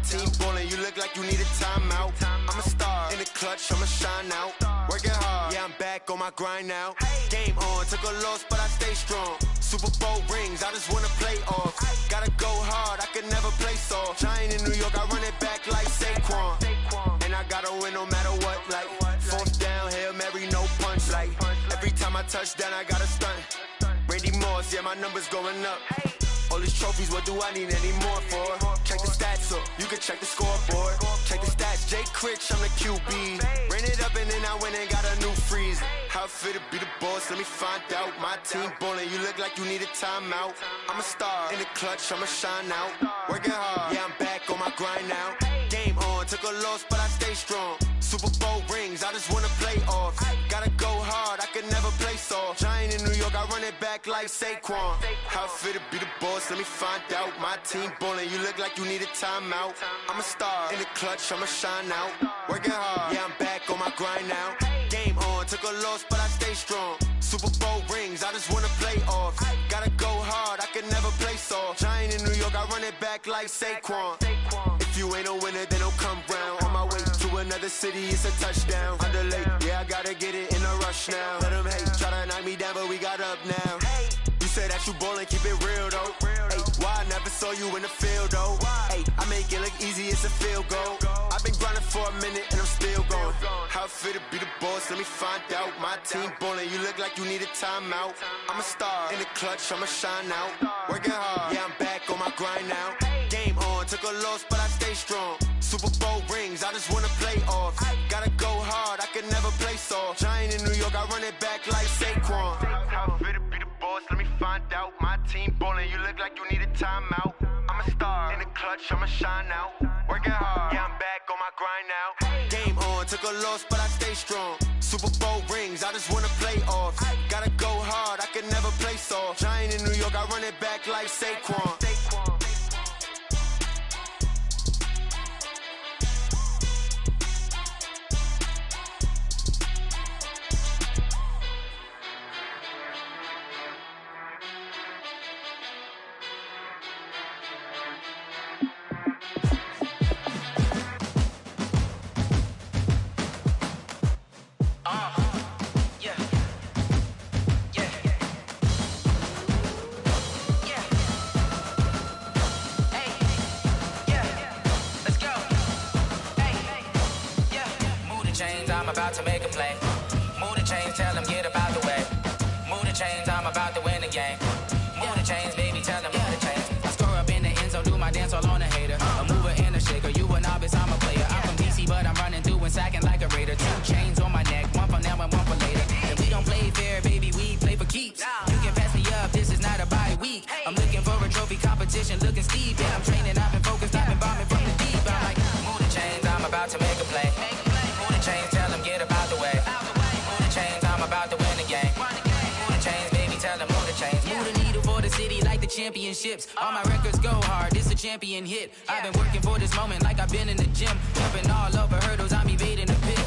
team ballin', you look like you need a timeout. I'm a star, in the clutch, I'ma shine out. Working hard, yeah, I'm back on my grind now. Game on, took a loss, but I stay strong. Super Bowl rings, I just wanna play off. Gotta go hard, I can never play soft. Giant in New York, I run it back like Saquon. And I gotta win no matter what, like fourth down, Hail Mary, no punch. Like every time I touch down, I gotta stunt. Randy Moss, yeah, my numbers going up. All these trophies, what do I need any more for? Check the stats up, you can check the scoreboard. Check the stats, Jay Critch, I'm the QB. Ran it up and then I went and got a new freeze. How it feel to be the boss, let me find out. My team ballin', you look like you need a timeout. I'm a star, in the clutch, I'ma shine out. Working hard, yeah, I'm back on my grind now. Game on, took a loss, but I stay strong. Super Bowl rings, I just wanna play off. Gotta go hard, I can never play soft. Giant in New York, I run it back like Saquon. How it feel to be the boss, let me find out. My team ballin', you look like you need a timeout. I'm a star, in the clutch, I'ma shine out. Working hard, yeah, I'm back on my grind now. Game on, took a loss, but I stay strong. Super Bowl rings, I just wanna play off. Gotta go hard, I can never play soft. Giant in New York, I run it back like Saquon. If you ain't a winner, then don't come round. On my way to another city, it's a touchdown. Underlay, yeah, I gotta get it in a rush now. Let them hate, try to knock me down, but we got up now. You say that you ballin', keep it real though. Ay, why I never saw you in the field though? Ay, I make it look easy, it's a field goal. I've been grinding for a minute and I'm still going. How it feel to be the boss, let me find out. My team ballin', you look like you need a timeout. I'm a star, in the clutch, I'ma shine out. Working hard, yeah, I'm back on my grind now. Game on, took a loss, but I stay strong. Super Bowl rings, I just wanna play off. Gotta go hard, I can never play soft. Giant in New York, I run it back like Saquon. How it feel to be the boss, let me find out. My team ballin', you look like you need a timeout. I'm a star, in the clutch, I'ma shine out. Working hard, yeah, I'm back on my grind now. Game on, took a loss, but I stay strong. Super Bowl rings, I just wanna play off. Gotta go hard, I can never play soft. Giant in New York, I run it back like Saquon. I'm about to make a play. Move the chains, tell them get up out the way. Move the chains, I'm about to win the game. Move the chains, baby, tell them move the chains. I score up in the end zone, do my dance all on a hater. A mover and a shaker, you a novice, I'm a player. I'm from DC, but I'm running through and sacking like a raider. 2 chains on my neck, one for now and one for later. And we don't play fair, baby, we play for keeps. You can pass me up, this is not a bye week. I'm looking for a trophy competition, looking steep. Yeah, I'm training, I've been focused, I've been bombing from the deep. I'm like, move the chains, I'm about to make a play. Move the chains, tell them get up out the way. Move the chains, I'm about to win the game. Move the chains, baby, tell them move the chains. Move the needle for the city like the championships. All my records go hard, this a champion hit. I've been working for this moment like I've been in the gym. Jumping all over hurdles, I'm evading the pit.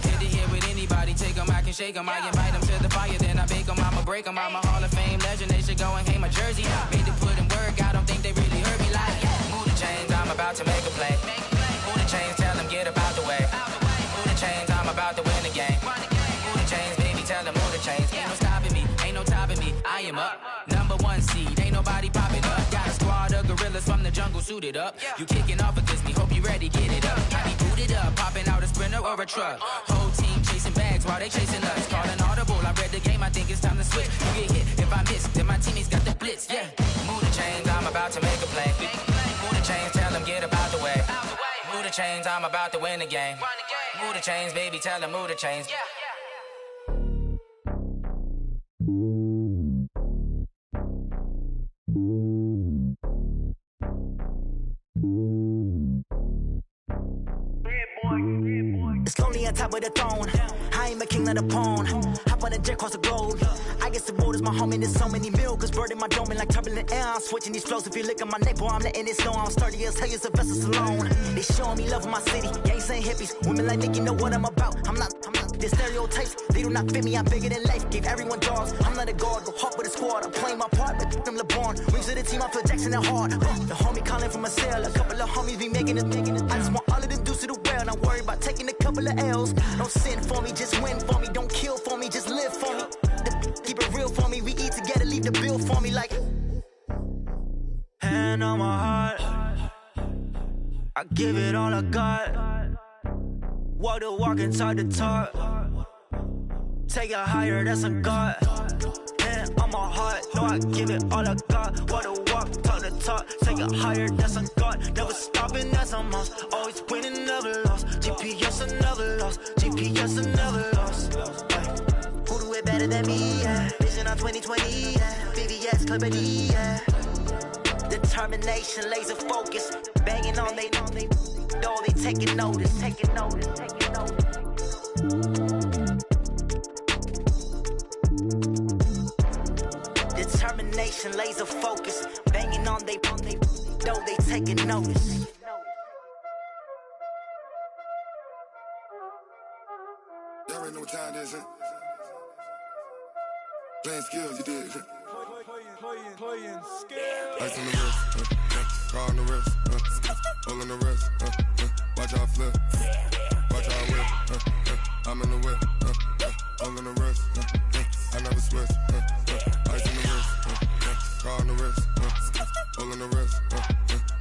Hit it here with anybody, take them, I can shake them. I invite them to the fire, then I bake them, I'ma break them. I'm a Hall of Fame legend, they should go and hang my jersey. Made to put in work, I don't think they really heard me like, move the chains, I'm about to make a play. Move the chains, tell them get up out the way. Move the chains, I'm about to win the game. Move the chains, baby, tell them move the chains. Ain't no stopping me, ain't no topping me, I am up. Number 1 seed, ain't nobody popping up. Got a squad of gorillas from the jungle suited up. You kicking off against me, hope you ready, get it up. I be booted up, popping out a Sprinter or a truck. Whole team chasing bags while they chasing us. Calling audible, I read the game, I think it's time to switch. You get hit, if I miss, then my teammates got the blitz, yeah. Move the chains, I'm about to make a play. Move the chains, tell them get up out the way. Move the chains, I'm about to win the game. Move the chains, baby, tell them move the chains. It's lonely on top of the throne. I ain't a king of the pawn. Hop on a jet across the globe. I guess the road is my home and there's so many miracles burning my dome and like turbulent air. I'm switching these flows. If you look at my neck, boy, I'm letting it snow. I'm sturdy as hell, it's a vessel alone. They showing me love in my city. Gang saying hippies. Women like Nicki know what I'm about. I'm not the stereotypes. They do not fit me. I'm bigger than life. Gave everyone dogs. I'm not a guard. Go hard with a squad. I'm playing my part, but them LeBron. Rings to the team. I feel Jackson and hard. The homie calling from a cell. A couple of homies be making it. I just want all of them dudes to the well. Not worry about taking a couple of L's. Don't sin for me, just win for me. Don't kill for me, just live for me. Keep it real for me. We eat together, leave the bill for me like. Hand on my heart, I give it all I got. Walk the walk and talk the talk. Take it higher, that's a God. Hand on my heart, no, I give it all I got. Walk the walk, talk the talk. Take it higher, that's a God. Never stopping, that's a must. Always winning, never lost. GPS, I never lost. GPS, I never lost. Who do it better than me? Yeah. Vision on 2020. Yeah. VVS, Clippity. Yeah. Determination, laser focus. Banging on they door, they taking notice. Taking notice. Taking notice. Determination, laser focus. Banging on they door, they taking notice. Y'all already know what time it is, huh? Playing skills, you did. Playing skills. Ice on the wrist, car on the wrist, hole in the wrist, watch out flip, watch out whip, I'm in the whip, hole in the wrist, I never switch, ice on the wrist, car on the wrist, hole in the wrist,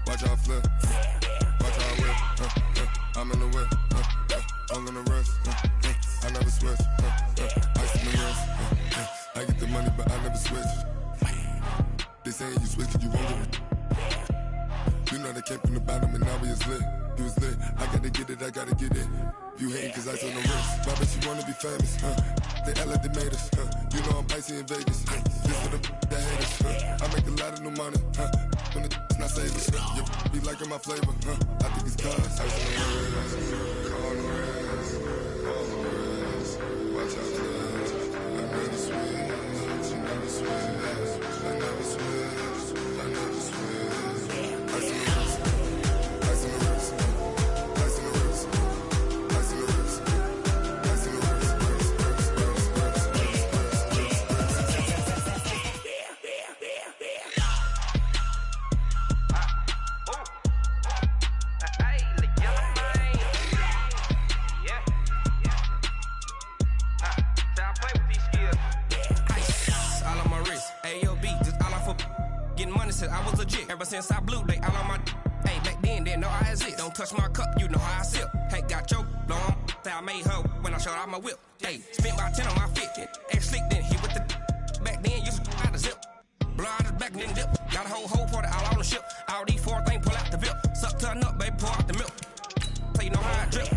watch out flip, watch out whip, I'm in the whip, hole in the wrist, I never switch, ice on the wrist, I get the money but I never switch. They saying you switch, you won't get it. You know they came from the bottom and now we is lit. You was lit, I gotta get it, I gotta get it. You hating cause I on the wrist. Why bet you wanna be famous, They act like they made us, You know I'm icy in Vegas, This for the that hate us, I make a lot of new money, When it's not savers, You be liking my flavor, I think it's cause I on the wrist, on the wrist, on the wrist. Watch out, cuz I never switch, you never switch. I never switch, I never switch. Ice in the wrist, ice in the wrist, ice in the wrist, ice in the wrist, ice in the wrist, I was legit. Ever since I blew, they all on my hey, back then, didn't know I exist. Don't touch my cup, you know how I sip. Hey, got your long, I made her when I showed out my whip. Hey, spent about 10 on my fit. Ex slick, then hit with the back then, used to out the zip. Blow out his back, then dip. Got a whole party all on the ship. All these four things, pull out the bip. Suck to a nut, baby, pour out the milk. So you know how I drip.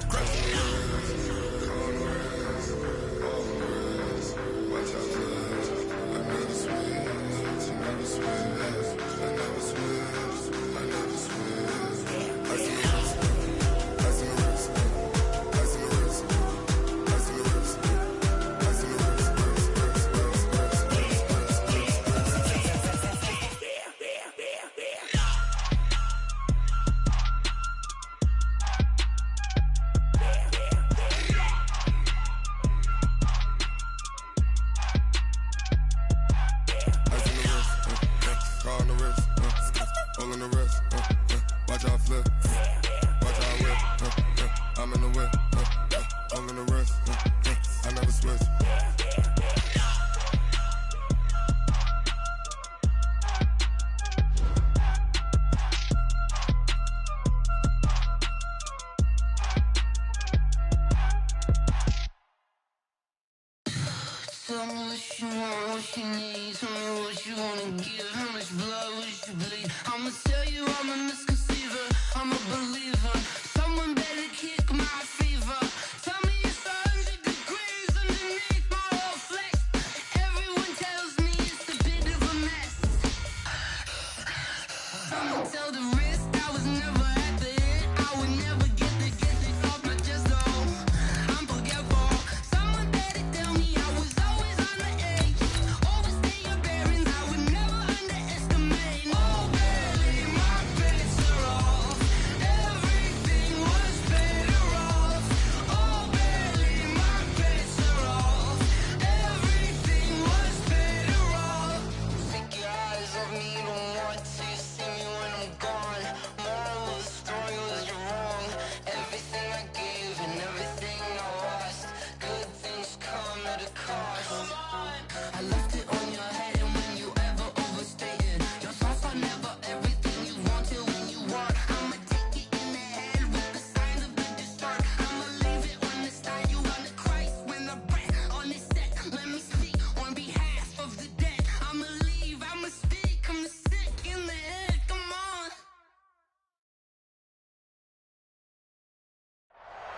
Tell me what you want, what you need. Tell me what you wanna give. How much blood would you bleed? I'ma tell you I'm a misconceiver. I'm a believer. Someone better kick my fever. Tell me it's 100 degrees underneath my whole flesh. Everyone tells me it's a bit of a mess. I'ma tell the risk I was never at the end. I would never get the off my chest though. I'm forgetful. Someone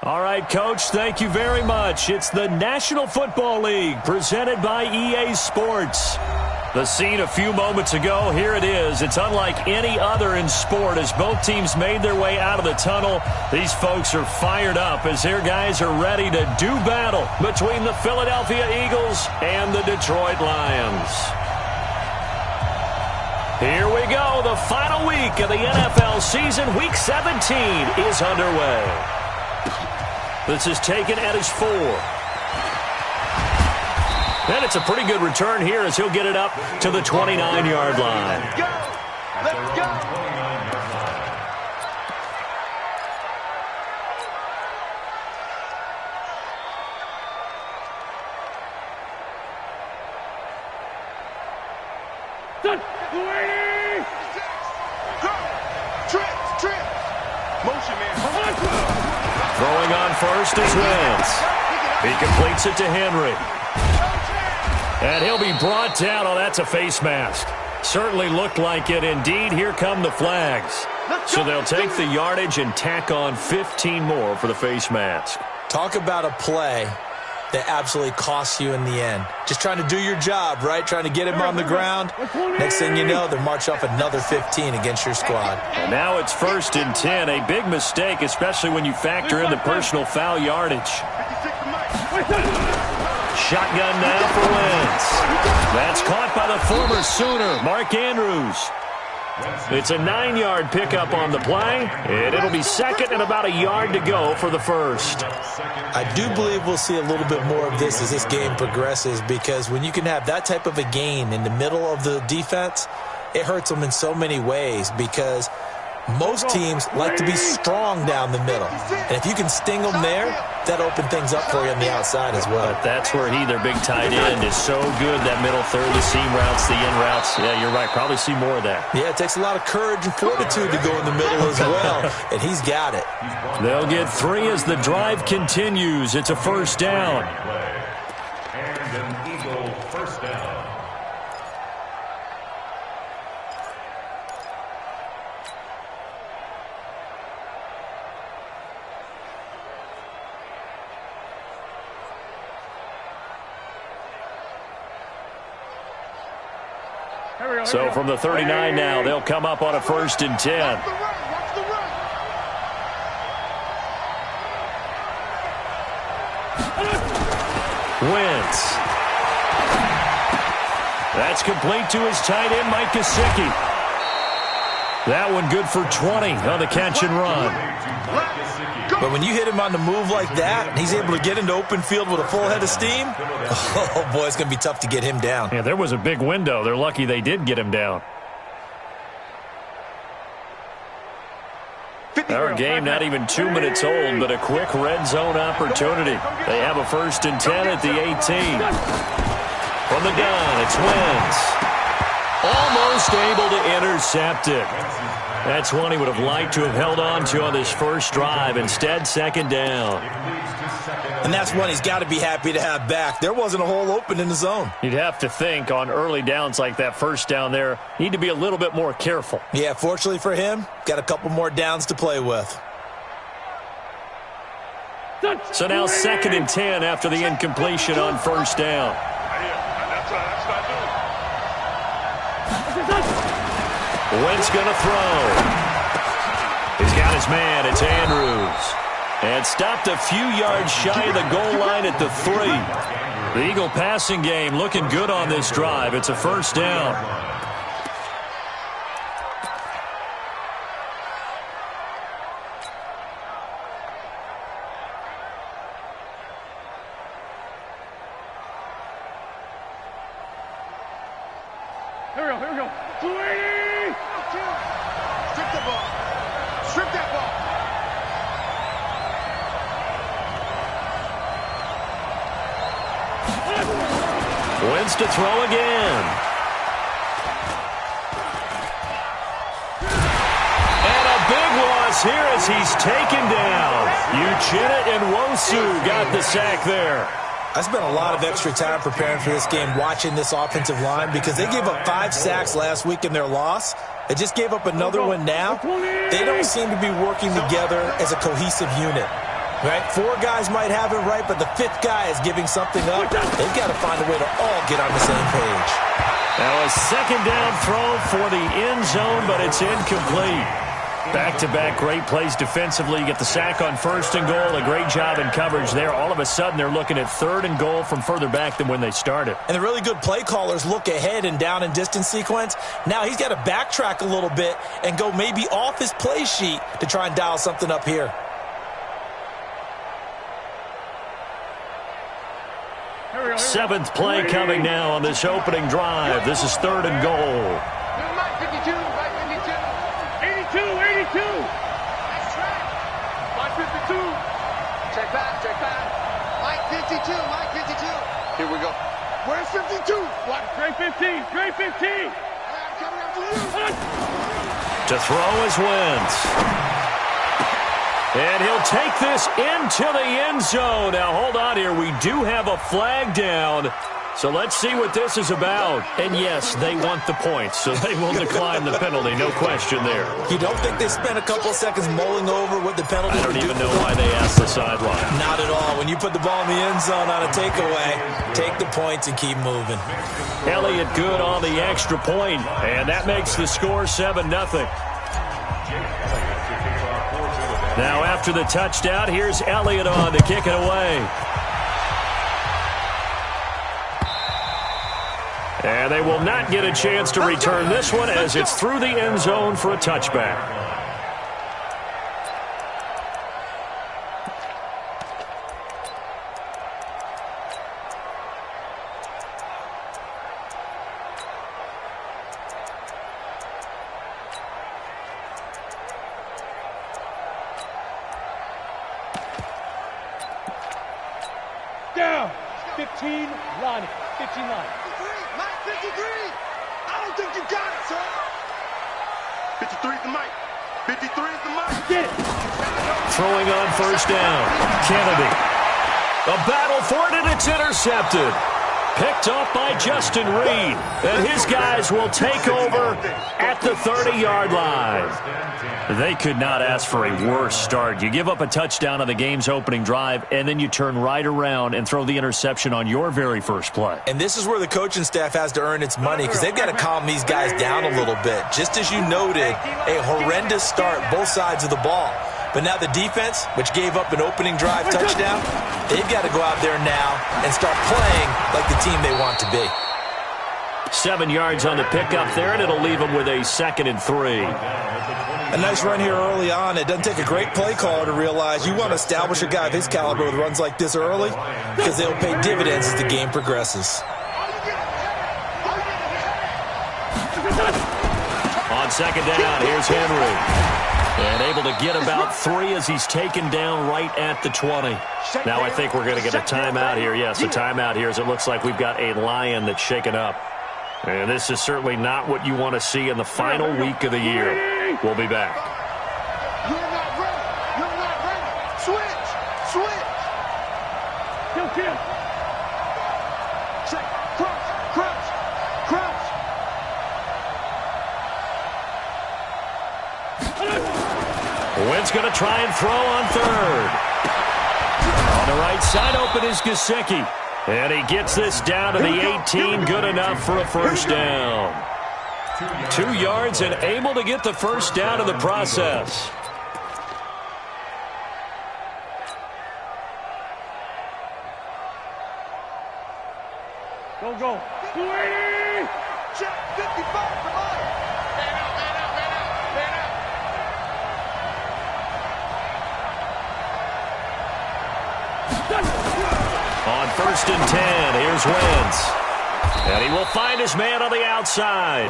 All right, Coach, thank you very much. It's the National Football League presented by EA Sports. The scene a few moments ago, here it is. It's unlike any other in sport as both teams made their way out of the tunnel. These folks are fired up as their guys are ready to do battle between the Philadelphia Eagles and the Detroit Lions. Here we go. The final week of the NFL season. Week 17 is underway. This is taken at his 4. And it's a pretty good return here as he'll get it up to the 29-yard line. Let's go! Let's go! Throwing on first is Wentz. He completes it to Henry. And he'll be brought down. Oh, that's a face mask. Certainly looked like it. Indeed, here come the flags. So they'll take the yardage and tack on 15 more for the face mask. Talk about a play that absolutely costs you in the end. Just trying to do your job, right? Trying to get him on the ground. Next thing you know, they'll march off another 15 against your squad. And now it's 1st and 10. A big mistake, especially when you factor in the personal foul yardage. Shotgun now for Wentz. That's caught by the former Sooner, Mark Andrews. It's a 9-yard pickup on the play, and it'll be second and about a yard to go for the first. I do believe we'll see a little bit more of this as this game progresses, because when you can have that type of a gain in the middle of the defense, it hurts them in so many ways, because most teams like to be strong down the middle. And if you can sting them there, that opens things up for you on the outside as well. But that's where their big tight end, is so good, that middle third, the seam routes, the in routes. Yeah, you're right. Probably see more of that. Yeah, it takes a lot of courage and fortitude to go in the middle as well, and he's got it. They'll get 3 as the drive continues. It's a first down. And an Eagle first down. So from the 39 now, they'll come up on a 1st and 10. Wentz. That's complete to his tight end, Mike Gesicki. That one good for 20 on the catch and run. But when you hit him on the move like that, and he's able to get into open field with a full head of steam, oh, boy, it's going to be tough to get him down. Yeah, there was a big window. They're lucky they did get him down. Our game not even 2 minutes old, but a quick red zone opportunity. They have a 1st and 10 at the 18. From the gun, it's Wentz. Almost able to intercept it. That's one he would have liked to have held on to on this first drive. Instead, 2nd down. And that's one he's got to be happy to have back. There wasn't a hole open in the zone. You'd have to think on early downs like that first down there, need to be a little bit more careful. Yeah, fortunately for him, got a couple more downs to play with. So now 2nd and 10 after the incompletion on first down. Wentz going to throw. He's got his man. It's Andrews. And stopped a few yards shy of the goal line at the 3. The Eagle passing game looking good on this drive. It's a first down. Here we go. 280! Strip the ball. Strip that ball. Wentz to throw again. And a big loss here as he's taken down. Uchenna and Nwosu got the sack there. I spent a lot of extra time preparing for this game, watching this offensive line, because they gave up 5 sacks last week in their loss. They just gave up another one now. They don't seem to be working together as a cohesive unit. Right? 4 guys might have it right, but the 5th guy is giving something up. They've got to find a way to all get on the same page. Now a second down throw for the end zone, but it's incomplete. Back-to-back great plays defensively. You get the sack on 1st and goal. A great job in coverage there. All of a sudden, they're looking at 3rd and goal from further back than when they started. And the really good play callers look ahead and down and distance sequence. Now he's got to backtrack a little bit and go maybe off his play sheet to try and dial something up here. Seventh play coming now on this opening drive. This is 3rd and goal. 52, 82. Nice track. Mike 52. Check back. Mike 52. Here we go. Where's 52? What? Gray 15. I'm coming after you. To throw is Wentz. And he'll take this into the end zone. Now, hold on here. We do have a flag down. So let's see what this is about. And, yes, they want the points, so they will decline the penalty. No question there. You don't think they spent a couple seconds mulling over what the penalty I don't even know why they asked the sideline. Not at all. When you put the ball in the end zone on a takeaway, take the points and keep moving. Elliott good on the extra point, and that makes the score 7-0. Now after the touchdown, here's Elliott on to kick it away. And they will not get a chance to return this one as it's through the end zone for a touchback. Down. 15 line. 15 line. 53. I don't think you got it, sir. 53 is the mic. 53 is the mic. Get it. Throwing on 1st down. Kennedy. A battle for it, and it's intercepted. Picked off by Justin Reed. And his guys will take over at the 30-yard line. They could not ask for a worse start. You give up a touchdown on the game's opening drive, and then you turn right around and throw the interception on your very first play. And this is where the coaching staff has to earn its money because they've got to calm these guys down a little bit. Just as you noted, a horrendous start both sides of the ball. But now the defense, which gave up an opening drive touchdown, they've got to go out there now and start playing like the team they want to be. 7 yards on the pickup there, and it'll leave them with a 2nd and 3. A nice run here early on. It doesn't take a great play caller to realize you want to establish a guy of his caliber with runs like this early because they'll pay dividends as the game progresses. On 2nd down, here's Henry. And able to get about 3 as he's taken down right at the 20. Now I think we're going to get a timeout here. Yes, a timeout here as it looks like we've got a lion that's shaken up. And this is certainly not what you want to see in the final week of the year. We'll be back. You're not ready. Switch. Kill. Check. Crouch. Wentz going to try and throw on 3rd. On the right side open is Gesicki. And he gets this down to the 18. Good enough for a 1st down. 2 yards and able to get the 1st down in the process. Go. 280. Check. 55 for mine. Man out. On 1st and 10, here's Wentz. And he will find his man on the outside.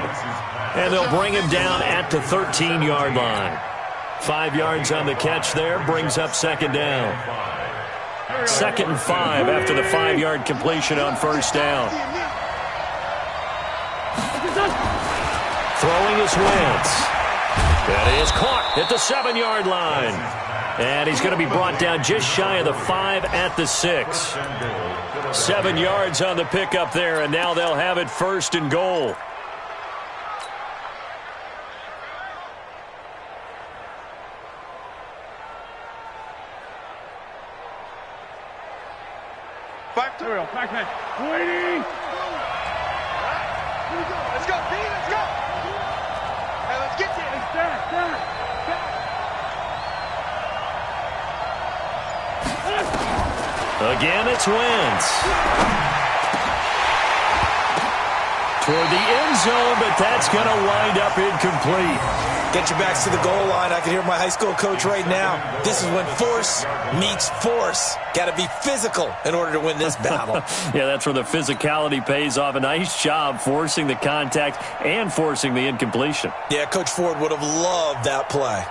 And they'll bring him down at the 13-yard line. 5 yards on the catch there, brings up 2nd down. 2nd and 5 after the 5-yard completion on 1st down. Throwing is Wentz. And he is caught at the 7-yard line. And he's going to be brought down just shy of the 5 at the 6. 7 yards on the pickup there, and now they'll have it 1st and goal. Here we go. Back man. Waiting. Let's go, B. Let's go. Hey, let's get there. Back. Again, it's Wentz. Toward the end zone, but that's going to wind up incomplete. Get your backs to the goal line. I can hear my high school coach right now. This is when force meets force. Got to be physical in order to win this battle. Yeah, that's where the physicality pays off. A nice job forcing the contact and forcing the incompletion. Yeah, Coach Ford would have loved that play.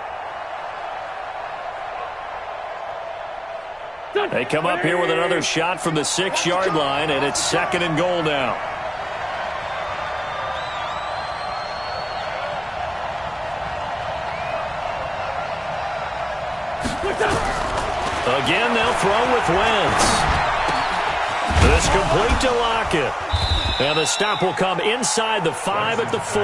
They come up here with another shot from the 6-yard line, and it's 2nd and goal now. Again, they'll throw with Wentz. This complete to Lockett. And the stop will come inside the 5 at the 4.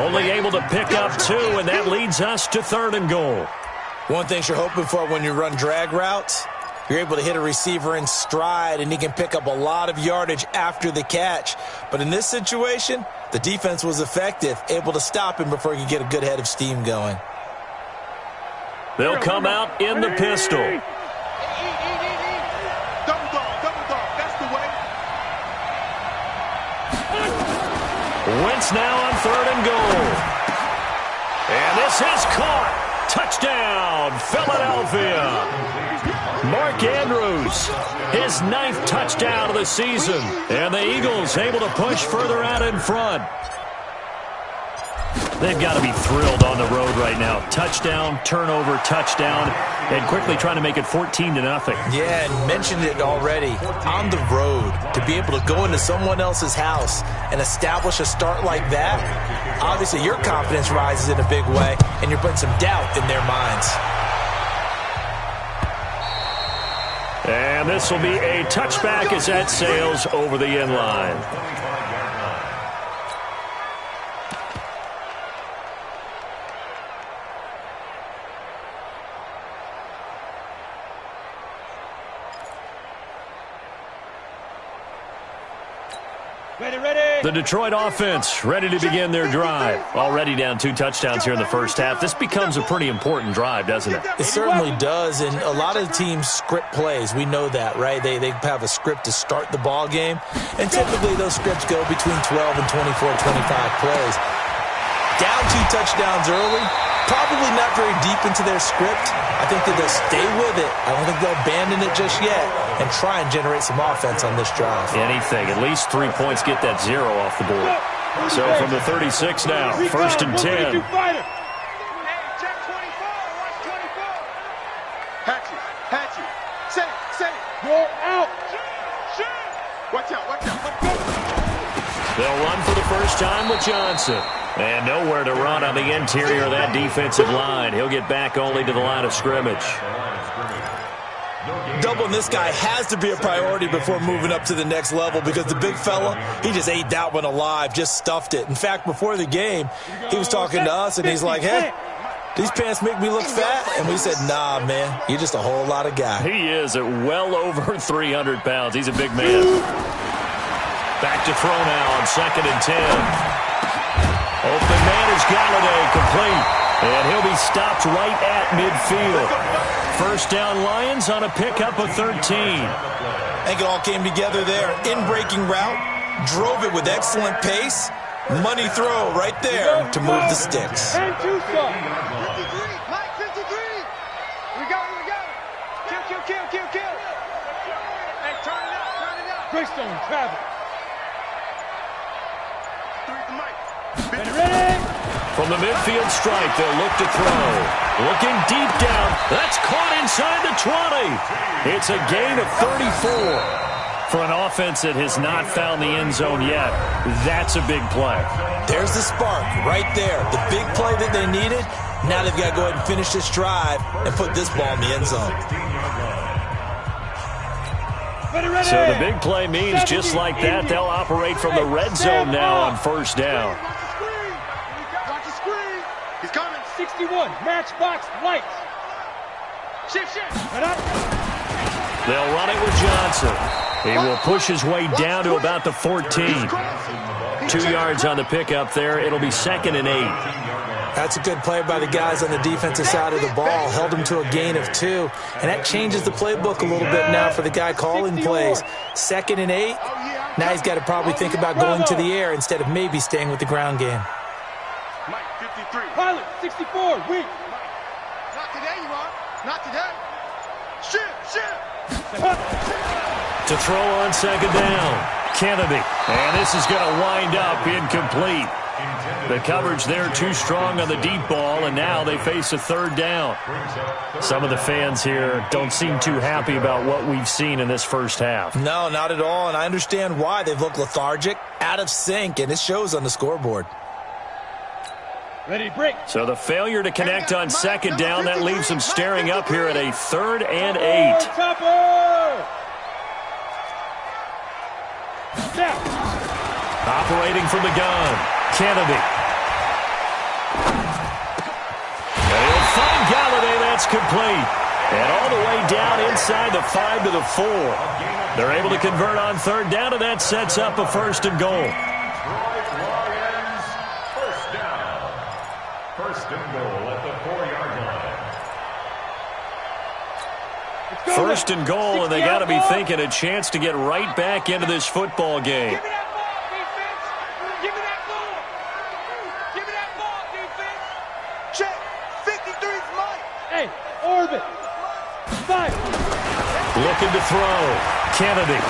Only able to pick up 2, and that leads us to 3rd and goal. One thing you're hoping for when you run drag routes, you're able to hit a receiver in stride, and he can pick up a lot of yardage after the catch. But in this situation, the defense was effective, able to stop him before he could get a good head of steam going. They'll come out in the pistol. Double dog, that's the way. Wentz now on 3rd and goal. And this is caught. Touchdown, Philadelphia. Mark Andrews, his 9th touchdown of the season. And the Eagles able to push further out in front. They've got to be thrilled on the road right now. Touchdown, turnover, touchdown, and quickly trying to make it 14-0. Yeah, and mentioned it already. On the road, to be able to go into someone else's house and establish a start like that, obviously your confidence rises in a big way, and you're putting some doubt in their minds. And this will be a touchback as that sails over the end line. The Detroit offense ready to begin their drive. Already down 2 touchdowns here in the first half. This becomes a pretty important drive, doesn't it? It certainly does, and a lot of teams script plays. We know that, right? They have a script to start the ball game, and typically those scripts go between 12 and 24, 25 plays. Down 2 touchdowns early, probably not very deep into their script. I think that they'll stay with it. I don't think they'll abandon it just yet and try and generate some offense on this drive. Anything. At least 3 points get that 0 off the board. So from the 36 now, 1st and 10. Hatchet. Say it. Roll out. Watch out. They'll run for the first time with Johnson. And nowhere to run on the interior of that defensive line. He'll get back only to the line of scrimmage. Doubling this guy has to be a priority before moving up to the next level, because the big fella, he just ate that one alive, just stuffed it. In fact, before the game, he was talking to us, and he's like, hey, these pants make me look fat? And we said, nah, man, you're just a whole lot of guy. He is at well over 300 pounds. He's a big man. Back to throw now on 2nd and 10. Open man is Galladay, complete. And he'll be stopped right at midfield. First down Lions on a pickup of 13. I think it all came together there. In-breaking route, drove it with excellent pace. Money throw right there to move the sticks. And Tucson. 53, Mike 53. We got it. Kill. Hey, turn it up. Greystone, travel. 3 to Mike. Ready? From the midfield stripe, they'll look to throw. Looking deep down. That's caught inside the 20. It's a gain of 34. For an offense that has not found the end zone yet, that's a big play. There's the spark right there. The big play that they needed. Now they've got to go ahead and finish this drive and put this ball in the end zone. So the big play means just like that, they'll operate from the red zone now on first down. Watch the screen. He's coming. 61. Matchbox lights. Shift. They'll run it with Johnson. He will push his way down to about the 14. 2 yards on the pickup there. It'll be 2nd and 8. That's a good play by the guys on the defensive side of the ball. Held him to a gain of 2. And that changes the playbook a little bit now for the guy calling plays. 2nd and 8. Now he's got to probably think about going to the air instead of maybe staying with the ground game. Mike 53. Pilot 64. Weak. Not today, you are. Not today. Shit. To throw on 2nd down. Kennedy. And this is going to wind up incomplete. The coverage there too strong on the deep ball, and now they face a 3rd down. Some of the fans here don't seem too happy about what we've seen in this first half. No, not at all, and I understand why. They've looked lethargic, out of sync, and it shows on the scoreboard. Ready, break. So the failure to connect on 2nd down, that leaves them staring up here at a 3rd and 8. Operating from the gun, Kennedy. And he'll find Galladay. That's complete. And all the way down inside the 5 to the 4. They're able to convert on 3rd down, and that sets up a 1st and goal. First down. 1st and goal at the 4-yard line. 1st and goal, and they got to be thinking a chance to get right back into this football game. Orbit. 5. Looking to throw. Kennedy.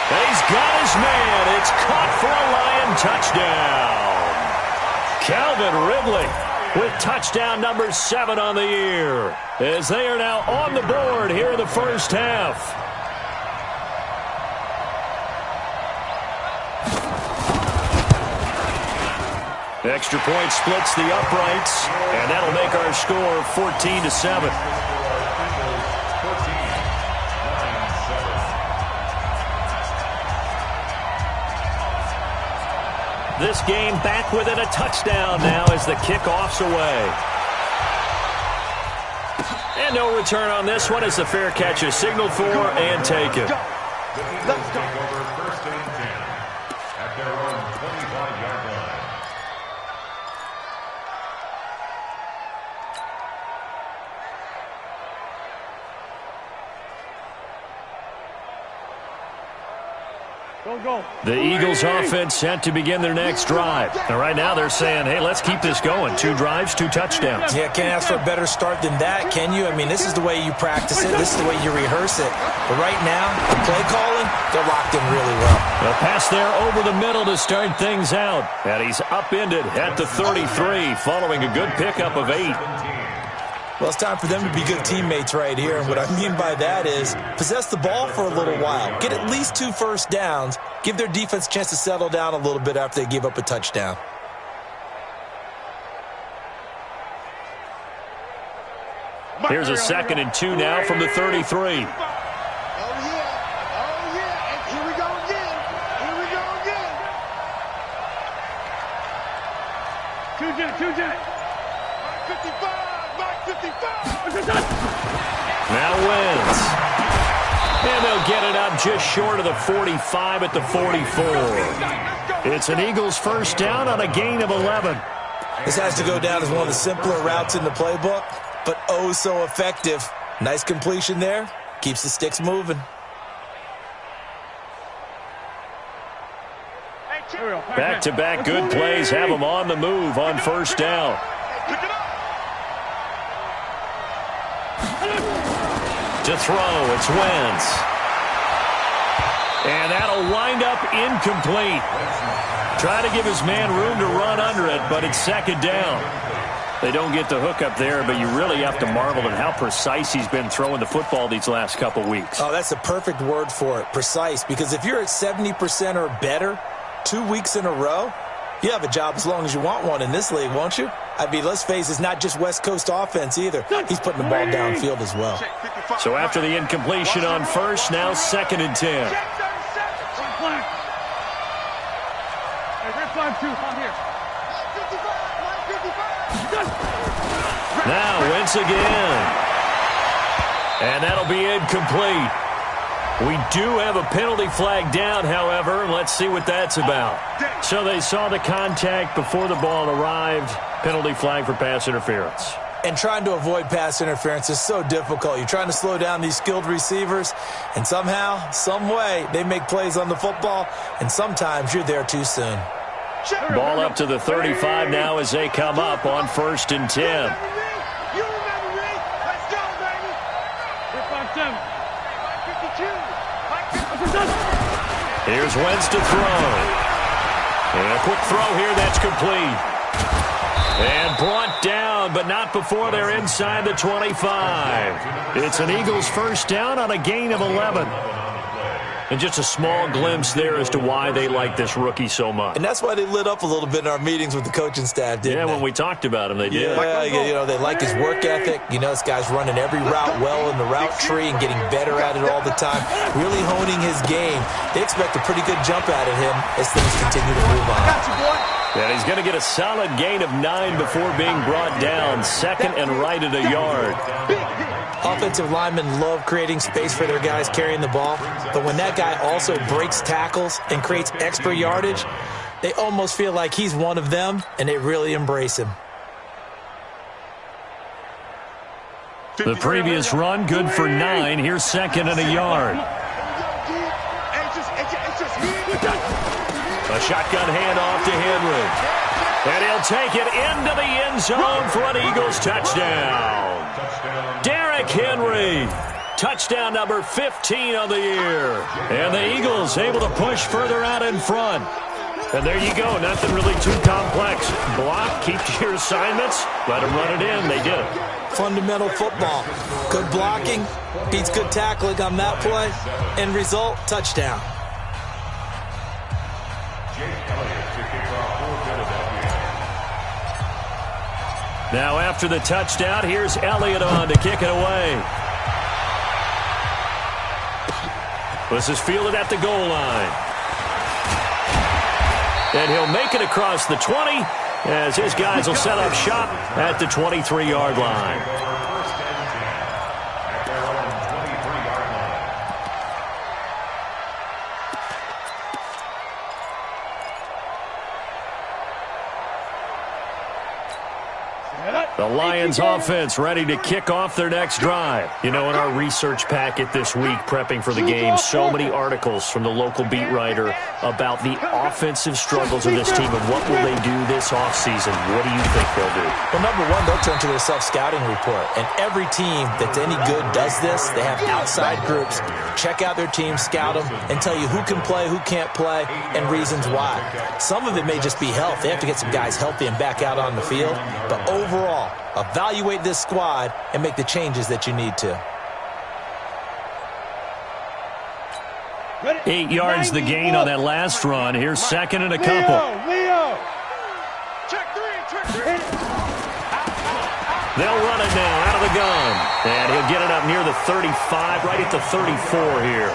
He's got his man. It's caught for a Lion touchdown. Calvin Ridley with touchdown number 7 on the year, as they are now on the board here in the first half. Extra point splits the uprights, and that'll make our score 14-7. This game back within a touchdown now as the kickoff's away. And no return on this one as the fair catch is signaled for and taken. Let's go. First and 10 at their own 25-yard line. The Eagles offense set to begin their next drive. And right now they're saying, hey, let's keep this going. 2 drives, 2 touchdowns. Yeah, can't ask for a better start than that, can you? I mean, this is the way you practice it. This is the way you rehearse it. But right now, the play calling, they're locked in really well. A pass there over the middle to start things out. And he's upended at the 33 following a good pickup of 8. Well, it's time for them to be good teammates right here. And what I mean by that is possess the ball for a little while. Get at least 2 first downs. Give their defense a chance to settle down a little bit after they give up a touchdown. Here's a 2nd and 2 now from the 33. Oh, yeah. And here we go again. Two jet. 55. Now wins. And they'll get it up just short of the 45 at the 44. It's an Eagles first down on a gain of 11. This has to go down as one of the simpler routes in the playbook, but oh so effective. Nice completion there. Keeps the sticks moving. Back-to-back good plays have them on the move on first down. To throw, it's Wentz. And that'll wind up incomplete. Try to give his man room to run under it, but it's 2nd down. They don't get the hook up there, but you really have to marvel at how precise he's been throwing the football these last couple weeks. Oh, that's the perfect word for it, precise, because if you're at 70% or better 2 weeks in a row, you have a job as long as you want one in this league, won't you? I mean, let's face it, it's not just West Coast offense either. He's putting the ball downfield as well. So after the incompletion on first, now 2nd and 10. Now Wentz again. And that'll be incomplete. We do have a penalty flag down, however. Let's see what that's about. So they saw the contact before the ball arrived. Penalty flag for pass interference. And trying to avoid pass interference is so difficult. You're trying to slow down these skilled receivers, and somehow, some way, they make plays on the football, and sometimes you're there too soon. Ball up to the 35 now as they come up on 1st and 10. Here's Wentz to throw. And a quick throw here that's complete. And brought down, but not before they're inside the 25. It's an Eagles first down on a gain of 11. And just a small glimpse there as to why they like this rookie so much. And that's why they lit up a little bit in our meetings with the coaching staff, didn't they? When we talked about him, they did. Yeah, you know, they like his work ethic. You know, this guy's running every route well in the route tree and getting better at it all the time, really honing his game. They expect a pretty good jump out of him as things continue to move on. And he's going to get a solid gain of 9 before being brought down. 2nd and right at a yard. Offensive linemen love creating space for their guys carrying the ball, but when that guy also breaks tackles and creates extra yardage, they almost feel like he's one of them, and they really embrace him. The previous run, good for 9. Here's 2nd and a yard. A shotgun handoff to Henry. And he'll take it into the end zone for an Eagles touchdown. Derrick Henry, touchdown number 15 on the year. And the Eagles able to push further out in front. And there you go, nothing really too complex. Block, keep to your assignments, let them run it in. They did it. Fundamental football. Good blocking, beats good tackling on that play. End result, touchdown. Now after the touchdown, here's Elliott on to kick it away. This is fielded at the goal line. And he'll make it across the 20 as his guys will set up shop at the 23-yard line. The Lions offense ready to kick off their next drive. You know, in our research packet this week, prepping for the game, so many articles from the local beat writer about the offensive struggles of this team and what will they do this offseason. What do you think they'll do? Well, number one, they'll turn to their self-scouting report. And every team that's any good does this. They have outside groups. Check out their team, scout them, and tell you who can play, who can't play, and reasons why. Some of it may just be health. They have to get some guys healthy and back out on the field. But overall, evaluate this squad and make the changes that you need to. 8 yards the gain on that last run. Here's 2nd and a couple. Leo. Check three. They'll run it now out of the gun. And he'll get it up near the 35, right at the 34 here.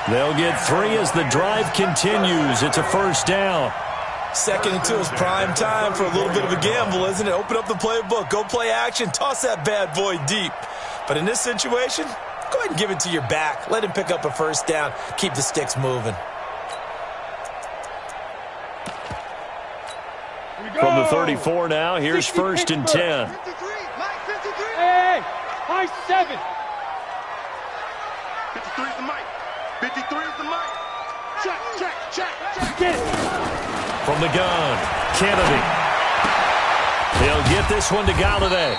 They'll get 3 as the drive continues. It's a first down. 2nd and 2 is prime time for a little bit of a gamble, isn't it? Open up the playbook, go play action, toss that bad boy deep. But in this situation, go ahead and give it to your back. Let him pick up a first down. Keep the sticks moving. From the 34 now, here's 1st and 10. 53. Hey, high 7. 53 is the mic. 53 is the mic. Check. Get it. From the gun, Kennedy. He'll get this one to Galladay.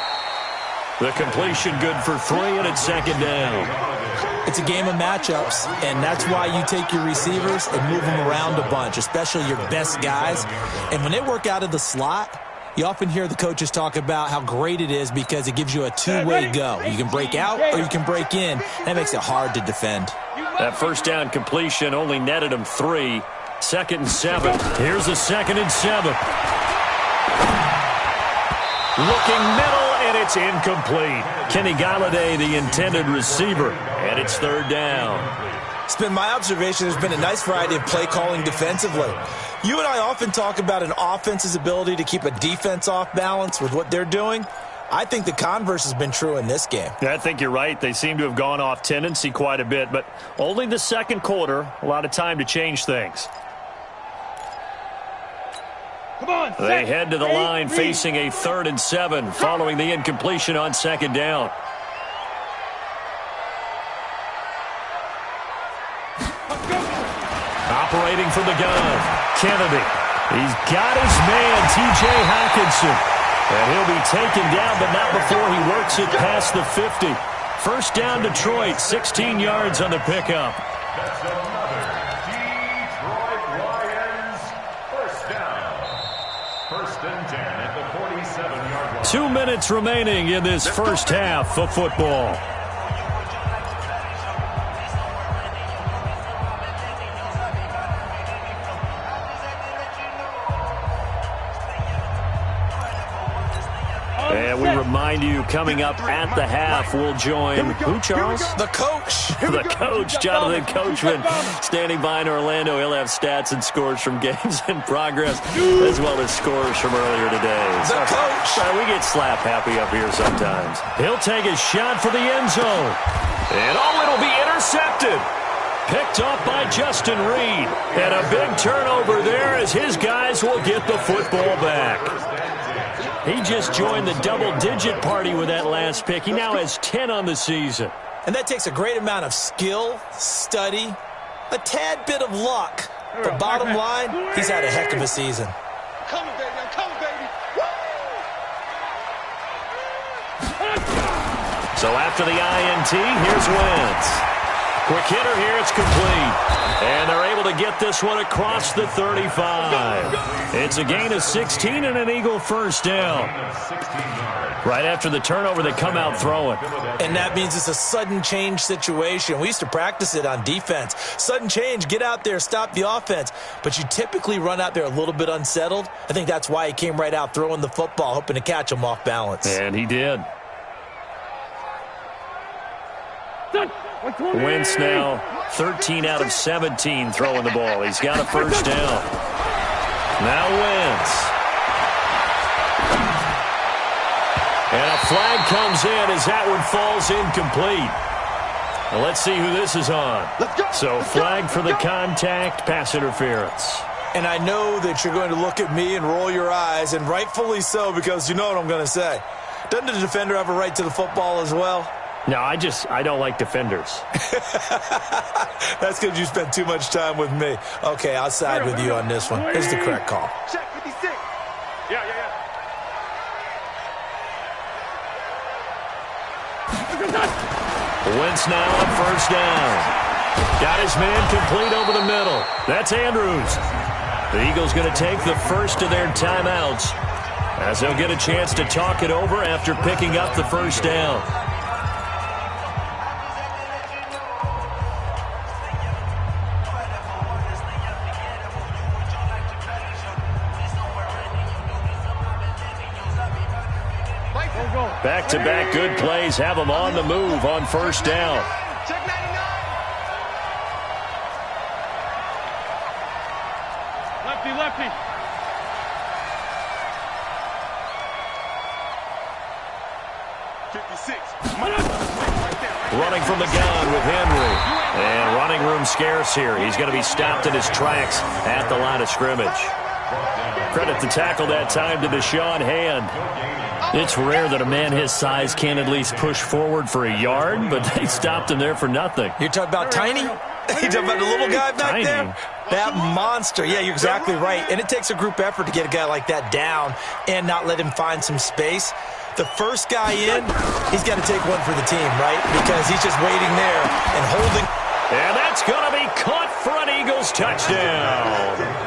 The completion good for 3, and it's 2nd down. It's a game of matchups, and that's why you take your receivers and move them around a bunch, especially your best guys. And when they work out of the slot, you often hear the coaches talk about how great it is because it gives you a two-way go. You can break out or you can break in. That makes it hard to defend. That first down completion only netted him 3. 2nd and 7. Here's a 2nd and 7. Looking middle, and it's incomplete. Kenny Galladay, the intended receiver, and it's 3rd down. It's been my observation there's been a nice variety of play calling defensively. You and I often talk about an offense's ability to keep a defense off balance with what they're doing. I think the converse has been true in this game. Yeah, I think you're right. They seem to have gone off tendency quite a bit, but only the second quarter, a lot of time to change things. Come on, they head to the line facing a 3rd and 7 following the incompletion on 2nd down. Operating from the gun, Kennedy. He's got his man, T.J. Hawkinson. And he'll be taken down, but not before he works it past the 50. First down, Detroit, 16 yards on the pickup. That's another Detroit Lions first down. 1st and 10 at the 47-yard line. 2 minutes remaining in this first half of football. And we remind you, coming up at the half, we'll join who, Charles? The coach. The coach, Jonathan Coachman, standing by in Orlando. He'll have stats and scores from games in progress, as well as scores from earlier today. The coach. We get slap happy up here sometimes. He'll take a shot for the end zone. And it'll be intercepted. Picked off by Justin Reed. And a big turnover there as his guys will get the football back. He just joined the double-digit party with that last pick. He now has 10 on the season. And that takes a great amount of skill, study, a tad bit of luck. But bottom line, he's had a heck of a season. Come on, baby. I'm coming, baby. Woo! So after the INT, here's Wentz. Quick hitter here, it's complete. And they're able to get this one across the 35. It's a gain of 16 and an Eagle first down. Right after the turnover, they come out throwing. And that means it's a sudden change situation. We used to practice it on defense. Sudden change, get out there, stop the offense. But you typically run out there a little bit unsettled. I think that's why he came right out throwing the football, hoping to catch him off balance. And he did. Wentz now 13 out of 17 throwing the ball. He's got a first down. Now Wentz. And a flag comes in as that one falls incomplete. Well, let's see who this is on. So flag for the contact, pass interference. And I know that you're going to look at me and roll your eyes, and rightfully so, because you know what I'm going to say. Doesn't the defender have a right to the football as well? No, I don't like defenders. That's because you spent too much time with me. Okay, I'll side with you on this one. Here's the correct call. Check 56. Yeah. Wentz now on first down. Got his man complete over the middle. That's Andrews. The Eagles going to take the first of their timeouts as they'll get a chance to talk it over after picking up the first down. Back-to-back good plays have them on the move on first down. Check 99. Lefty. Running from the gun with Henry. And running room scarce here. He's going to be stopped in his tracks at the line of scrimmage. Credit the tackle that time to Deshaun Hand. It's rare that a man his size can at least push forward for a yard, but they stopped him there for nothing. You're talking about Tiny? You talking about the little guy back there? That monster. Yeah, you're exactly right. And it takes a group effort to get a guy like that down and not let him find some space. The first guy in, he's got to take one for the team, right? Because he's just waiting there and holding. And that's going to be caught for an Eagles touchdown.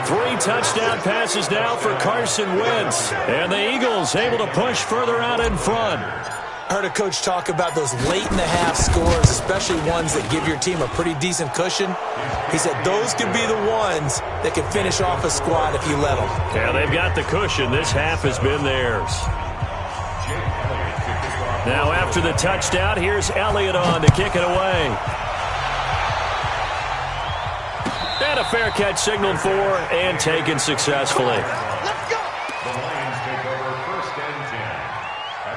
3 touchdown passes now for Carson Wentz. And the Eagles able to push further out in front. I heard a coach talk about those late-in-the-half scores, especially ones that give your team a pretty decent cushion. He said those could be the ones that can finish off a squad if you let them. Yeah, they've got the cushion. This half has been theirs. Now after the touchdown, here's Elliott on to kick it away. And a fair catch signaled for and taken successfully. The Lions take over first and 10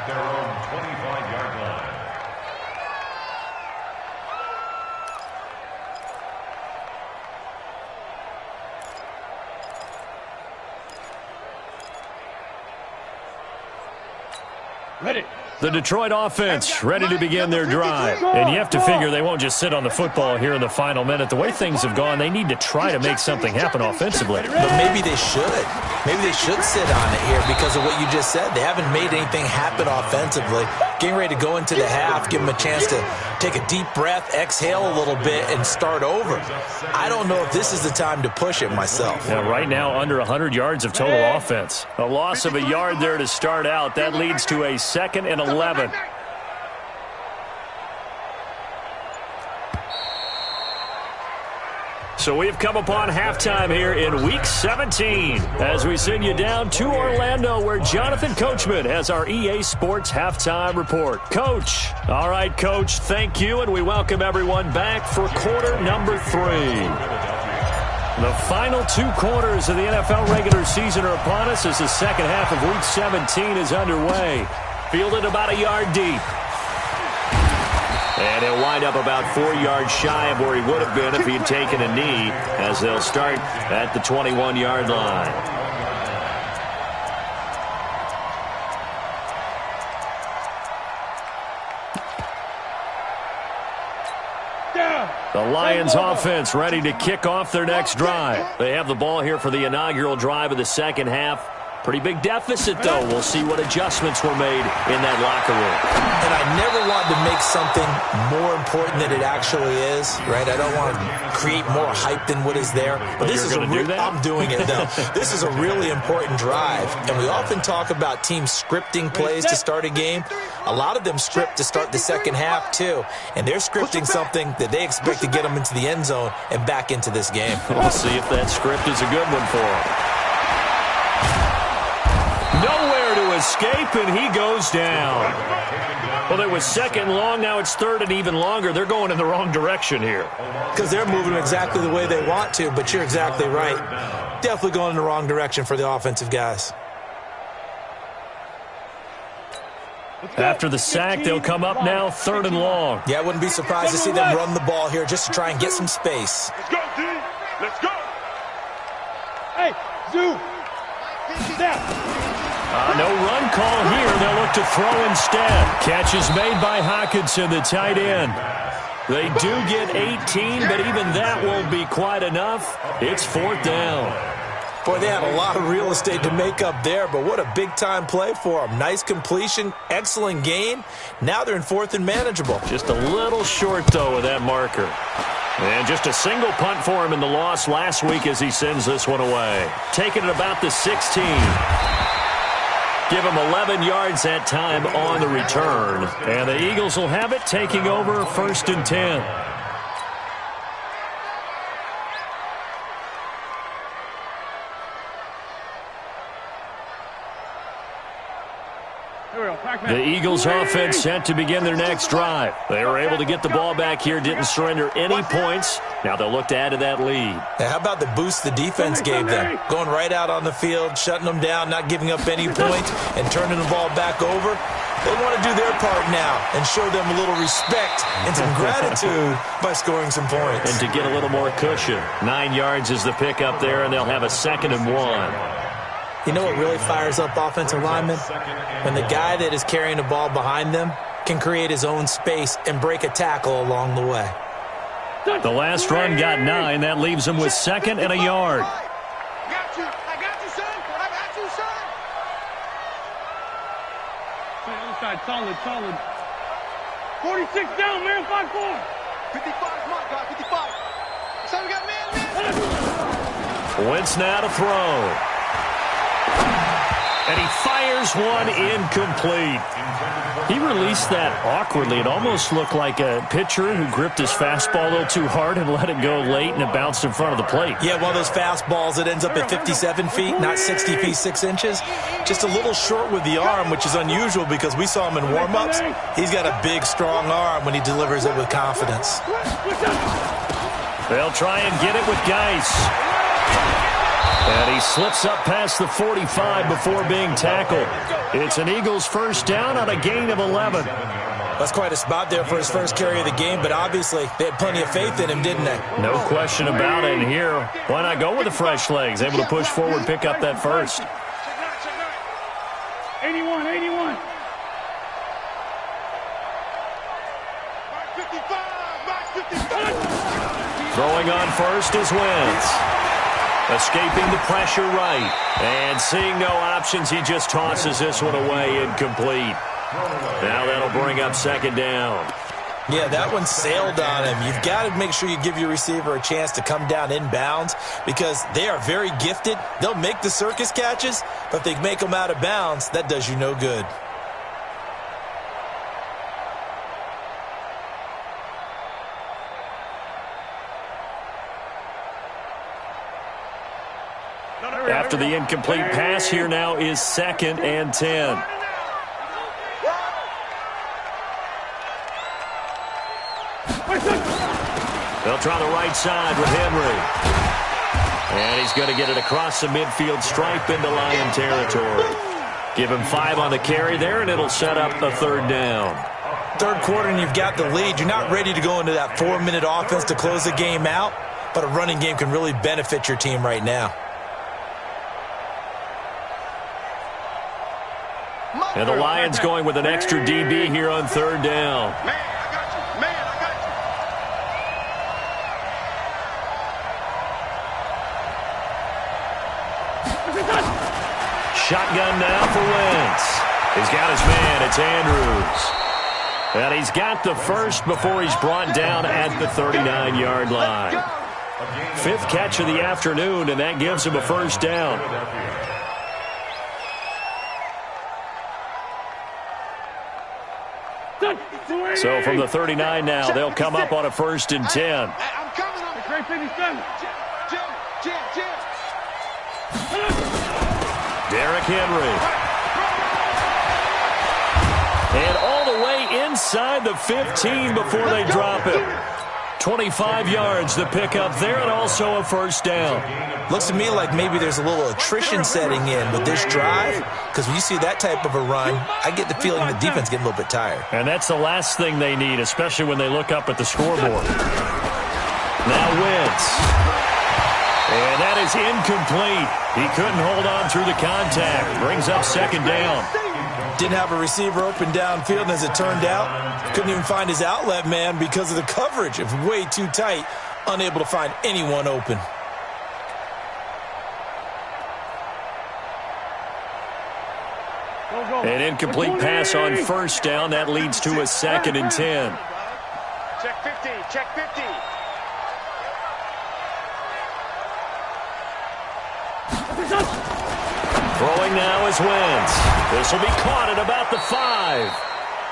Ready. The Detroit offense ready to begin their drive. And you have to figure they won't just sit on the football here in the final minute. The way things have gone, they need to try to make something happen offensively. But maybe they should. Maybe they should sit on it here because of what you just said. They haven't made anything happen offensively. Getting ready to go into the half, give them a chance to take a deep breath, exhale a little bit, and start over. I don't know if this is the time to push it myself. Now, right now, under 100 yards of total offense. A loss of a yard there to start out. That leads to a 2nd and 11. So we've come upon halftime here in Week 17 as we send you down to Orlando where Jonathan Coachman has our EA Sports Halftime Report. Coach. All right, Coach, thank you, and we welcome everyone back for quarter number 3. The final 2 quarters of the NFL regular season are upon us as the second half of Week 17 is underway. Fielded about a yard deep. And he'll wind up about 4 yards shy of where he would have been if he had taken a knee as they'll start at the 21-yard line. The Lions offense ready to kick off their next drive. They have the ball here for the inaugural drive of the second half. Pretty big deficit, though. We'll see what adjustments were made in that locker room. And I never want to make something more important than it actually is, right? I don't want to create more hype than what is there. But this is I'm doing it, though. This is a really important drive. And we often talk about teams scripting plays to start a game. A lot of them script to start the second half, too. And they're scripting something that they expect to get them into the end zone and back into this game. We'll see if that script is a good one for them. Nowhere to escape, and he goes down. Well, it was 2nd long. Now it's 3rd and even longer. They're going in the wrong direction here. Because they're moving exactly the way they want to, but you're exactly right. Definitely going in the wrong direction for the offensive guys. After the sack, they'll come up now 3rd and long. Yeah, I wouldn't be surprised to see them run the ball here just to try and get some space. Let's go, D. Let's go. Hey, Zoo. No run call here. They'll look to throw instead. Catch is made by Hockenson, the tight end. They do get 18, but even that won't be quite enough. It's 4th down. Boy, they had a lot of real estate to make up there, but what a big-time play for them. Nice completion, excellent gain. Now they're in 4th and manageable. Just a little short, though, with that marker. And just a single punt for him in the loss last week as he sends this one away. Taking it about the 16. Give him 11 yards that time on the return. And the Eagles will have it, taking over 1st and 10. The Eagles offense set to begin their next drive. They were able to get the ball back here, didn't surrender any points. Now they'll look to add to that lead. Now, how about the boost the defense gave them? Going right out on the field, shutting them down, not giving up any points, and turning the ball back over. They want to do their part now and show them a little respect and some gratitude by scoring some points. And to get a little more cushion. 9 yards is the pickup there, and they'll have a 2nd and 1. You know what really fires up offensive linemen? When the guy that is carrying the ball behind them can create his own space and break a tackle along the way. The last run got 9. That leaves him with 2nd and a yard. I got you, son. I got you, son. Other side, solid. 46 down, man, 5-4. 55, come on, God, 55. So we got man. Wentz now to throw. And he fires one incomplete. He released that awkwardly. It almost looked like a pitcher who gripped his fastball a little too hard and let it go late, and it bounced in front of the plate. Yeah, one of those fastballs that ends up at 57 feet, not 60 feet, 6 inches. Just a little short with the arm, which is unusual because we saw him in warm-ups. He's got a big, strong arm when he delivers it with confidence. They'll try and get it with Geis. And he slips up past the 45 before being tackled. It's an Eagles first down on a gain of 11. That's quite a spot there for his first carry of the game, but obviously they had plenty of faith in him, didn't they? No question about it. And here, why not go with the fresh legs? Able to push forward, pick up that first. 81. Throwing on first is Wentz. Escaping the pressure right. And seeing no options, he just tosses this one away incomplete. Now that'll bring up second down. Yeah, that one sailed on him. You've got to make sure you give your receiver a chance to come down inbounds because they are very gifted. They'll make the circus catches, but if they make them out of bounds, that does you no good. After the incomplete pass, here now is 2nd and 10. They'll try the right side with Henry. And he's going to get it across the midfield stripe into Lion territory. Give him 5 on the carry there, and it'll set up a 3rd down. Third quarter, and you've got the lead. You're not ready to go into that 4-minute offense to close the game out, but a running game can really benefit your team right now. And the Lions going with an extra DB here on 3rd down. Shotgun now for Wentz. He's got his man. It's Andrews. And he's got the first before he's brought down at the 39-yard line. 5th catch of the afternoon, and that gives him a 1st down. So from the 39 now, they'll come up on a 1st and 10. Derrick Henry. And all the way inside the 15 before they drop him. 25 yards to pick up there, and also a 1st down. Looks to me like maybe there's a little attrition setting in with this drive, because when you see that type of a run, I get the feeling the defense getting a little bit tired. And that's the last thing they need, especially when they look up at the scoreboard. Now Wentz. And that is incomplete. He couldn't hold on through the contact. Brings up 2nd down. Didn't have a receiver open downfield, and as it turned out, couldn't even find his outlet man because of the coverage. It was way too tight, unable to find anyone open. An incomplete pass on 1st down. That leads to a 2nd and 10. Check 50, check 50. Throwing now is Wentz. This will be caught at about the 5.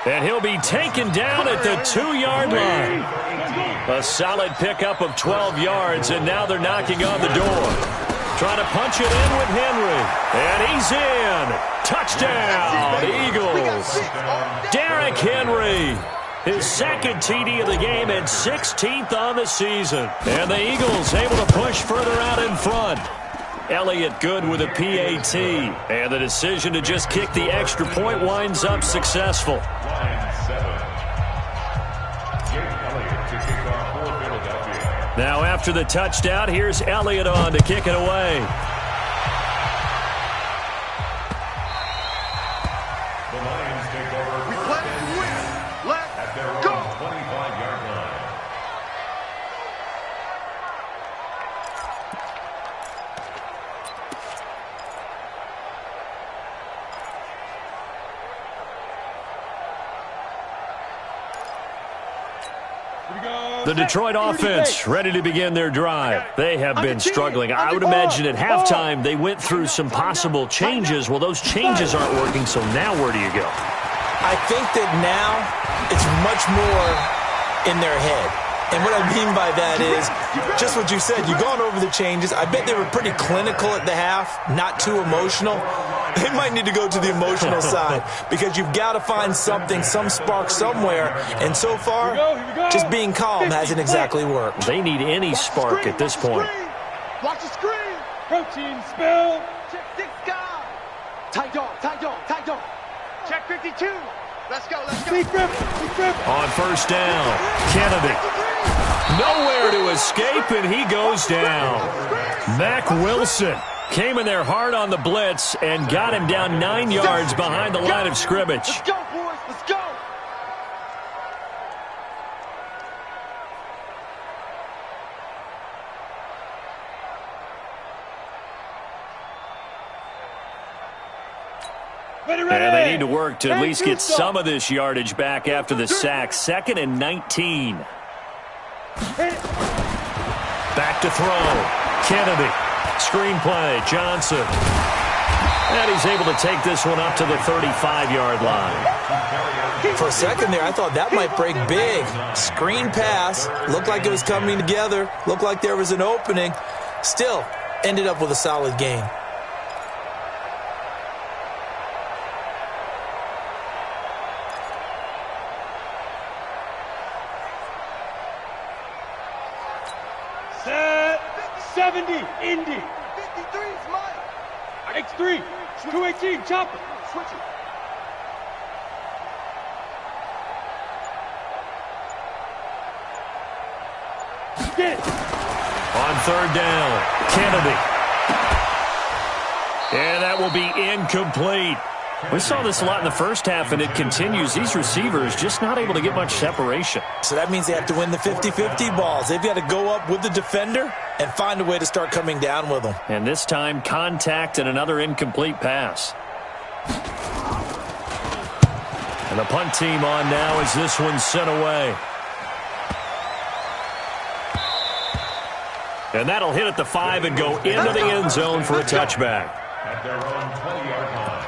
And he'll be taken down at the 2-yard line. A solid pickup of 12 yards, and now they're knocking on the door. Trying to punch it in with Henry. And he's in. Touchdown, Eagles. Derrick Henry. His 2nd TD of the game and 16th on the season. And the Eagles able to push further out in front. Elliott good with a PAT. And the decision to just kick the extra point winds up successful. Now after the touchdown, here's Elliott on to kick it away. The Lions take over first and 10 at their own 25-yard line. The Detroit offense ready to begin their drive. They have been struggling. I would imagine at halftime they went through some possible changes. Well, those changes aren't working, so now where do you go? I think that now it's much more in their head. And what I mean by that is just what you said. You've gone over the changes. I bet they were pretty clinical at the half, not too emotional. They might need to go to the emotional side because you've got to find something, some spark somewhere. And so far, just being calm hasn't exactly worked. They need any spark at this point. Watch the screen. Protein spill. Check 6 guy. Tight dog, tight dog, tight dog. Check 52. Let's go, let's go. Deep grip, deep grip. On 1st down, Kennedy. Nowhere to escape, and he goes down. Mack Wilson came in there hard on the blitz and got him down 9 yards behind the line of scrimmage. Let's go, boys, let's go. And they need to work to at least get some of this yardage back after the sack. 2nd and 19. Back to throw. Kennedy. Screenplay. Johnson. And he's able to take this one up to the 35-yard line. For a second there, I thought that might break big. Screen pass. Looked like it was coming together. Looked like there was an opening. Still ended up with a solid gain. Set 70, Indy. 53 is mine. X3, 218, chopper. Switch it. Get it. On 3rd down, Kennedy. And that will be incomplete. We saw this a lot in the first half, and it continues. These receivers just not able to get much separation. So that means they have to win the 50-50 balls. They've got to go up with the defender and find a way to start coming down with them. And this time, contact and another incomplete pass. And the punt team on now as this one's sent away. And that'll hit at the 5 and go into the end zone for a touchback. At their own 20-yard line.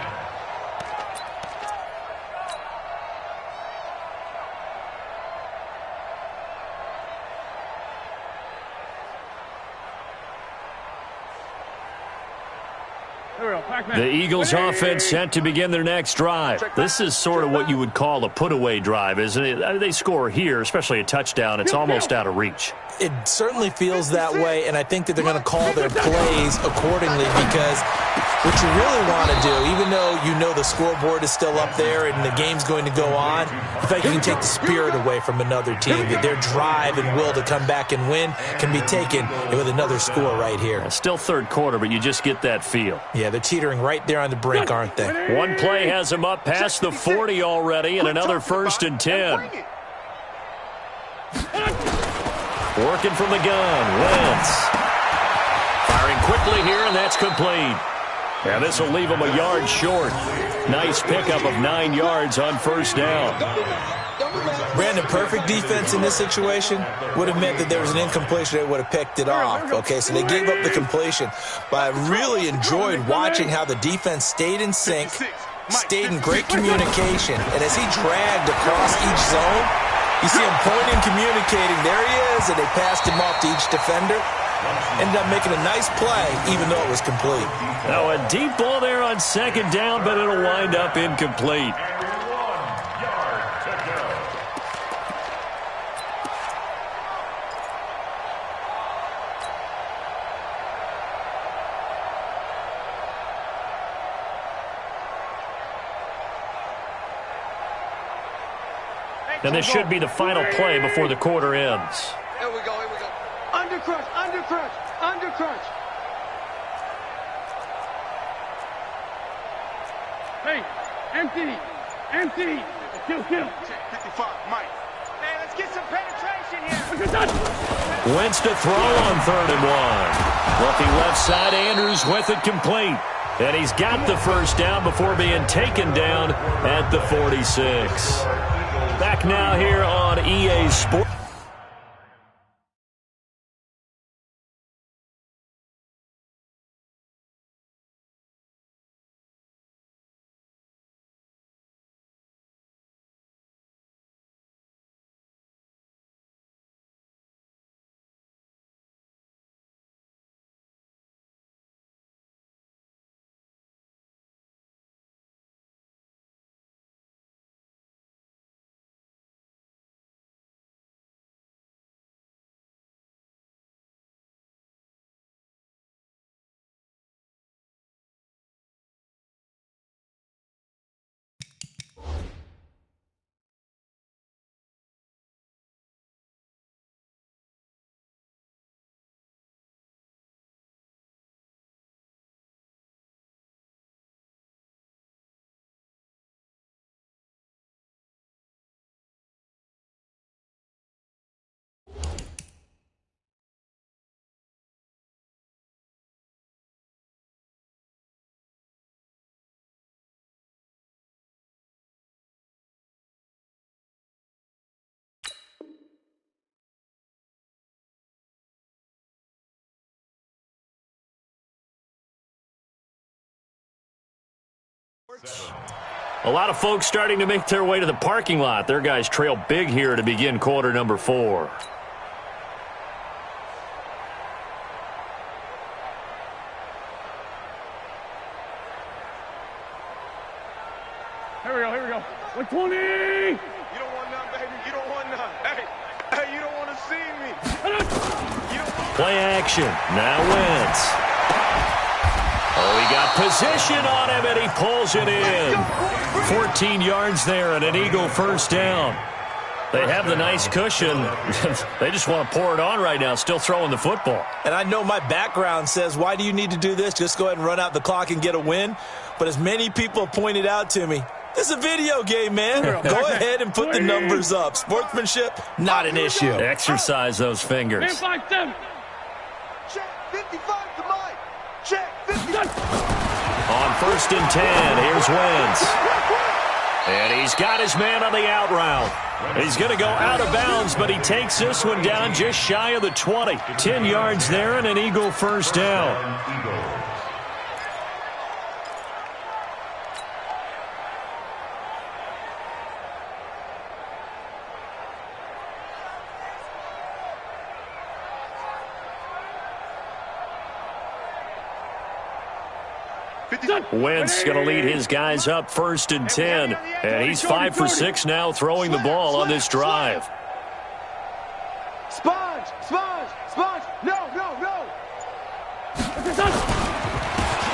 The Eagles offense set to begin their next drive. This is sort of what you would call a put-away drive, isn't it? They score here, especially a touchdown. It's almost out of reach. It certainly feels that way, and I think that they're going to call their plays accordingly because what you really want to do, even though you know the scoreboard is still up there and the game's going to go on, I think you can take the spirit away from another team. That their drive and will to come back and win can be taken with another score right here. Still 3rd quarter, but you just get that feel. Yeah, they're teetering right there on the brink, aren't they? One play has them up past the 40 already, and another 1st and 10. Working from the gun, Wentz. Firing quickly here, and that's complete. And this will leave him a yard short. Nice pickup of 9 yards on 1st down. Brandon, perfect defense in this situation would have meant that there was an incompletion. They would have picked it off. Okay, so they gave up the completion. But I really enjoyed watching how the defense stayed in sync, stayed in great communication. And as he dragged across each zone, you see him pointing, communicating. There he is, and they passed him off to each defender. Ended up making a nice play, even though it was complete. Now a deep ball there on 2nd down, but it'll wind up incomplete. And this should be the final play before the quarter ends. Here we go, here we go. Under crunch, under crunch, under crunch. Hey, empty, empty. Kill. 55, Mike. Man, let's get some penetration here. Wentz to throw on 3rd and 1. Looking left side, Andrews with it complete. And he's got the 1st down before being taken down at the 46. Back now here on EA Sports. A lot of folks starting to make their way to the parking lot. Their guys trail big here to begin quarter number 4. Here we go. 120! You don't want none, baby. You don't want none. Hey, you don't want to see me. Play action. Now Wentz. Oh, he got position on him, and he pulls it in. 14 yards there and an Eagle first down. They have the nice cushion. They just want to pour it on right now, still throwing the football. And I know my background says, why do you need to do this? Just go ahead and run out the clock and get a win. But as many people pointed out to me, this is a video game, man. Go ahead and put the numbers up. Sportsmanship, not an issue. Exercise those fingers. Check 55 to Mike. Check 55. On 1st and 10, here's Wentz. And he's got his man on the out route. He's going to go out of bounds, but he takes this one down just shy of the 20. 10 yards there and an Eagle first down. Wentz going to lead his guys up 1st and 10. And he's 5 for 6 now throwing the ball on this drive. Sponge. No.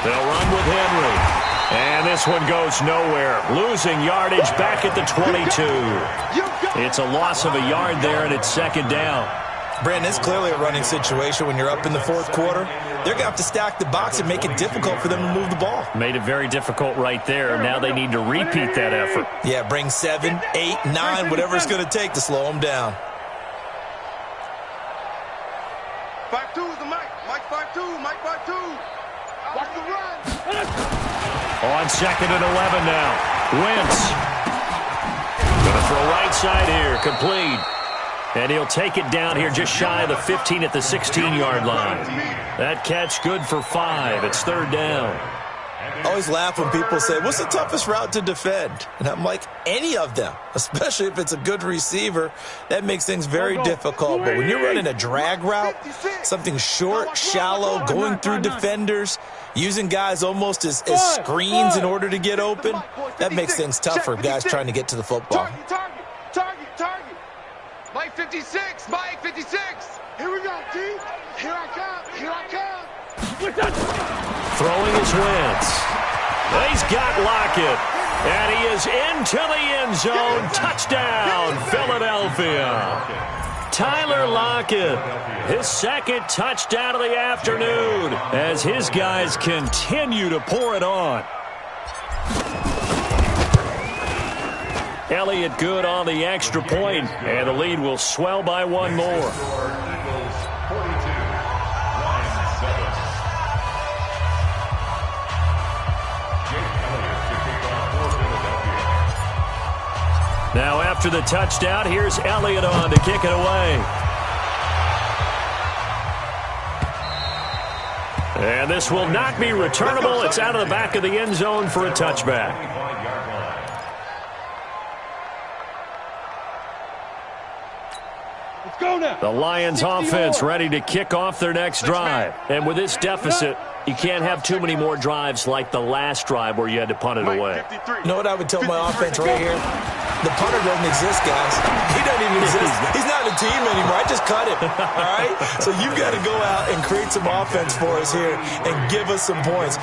They'll run with Henry. And this one goes nowhere. Losing yardage back at the 22. It's a loss of a yard there, and it's 2nd down. Brandon, it's clearly a running situation when you're up in the 4th quarter. They're going to have to stack the box and make it difficult for them to move the ball. Made it very difficult right there. Now they need to repeat that effort. Yeah, bring 7, 8, 9, whatever it's going to take to slow them down. 5-2 is the Mike. Mike 5-2. Watch the run. On 2nd and 11 now. Wentz. Going to throw right side here. Complete. And he'll take it down here just shy of the 15 at the 16-yard line. That catch good for 5. It's 3rd down. I always laugh when people say, what's the toughest route to defend? And I'm like, any of them, especially if it's a good receiver. That makes things very difficult. But when you're running a drag route, something short, shallow, going through defenders, using guys almost as screens in order to get open, that makes things tough for guys trying to get to the football. Target. Mike 56. Here we go, T. Here I come. Throwing his Wentz. He's got Lockett. And he is into the end zone. Touchdown, Philadelphia. Tyler Lockett, his 2nd touchdown of the afternoon as his guys continue to pour it on. Elliott good on the extra point, and the lead will swell by 1 more. Now after the touchdown, here's Elliott on to kick it away. And this will not be returnable. It's out of the back of the end zone for a touchback. The Lions offense ready to kick off their next drive. And with this deficit, you can't have too many more drives like the last drive where you had to punt it away. You know what I would tell my offense right here? The punter doesn't exist, guys. He doesn't even exist. He's not in the team anymore. I just cut him, all right? So you've got to go out and create some offense for us here and give us some points.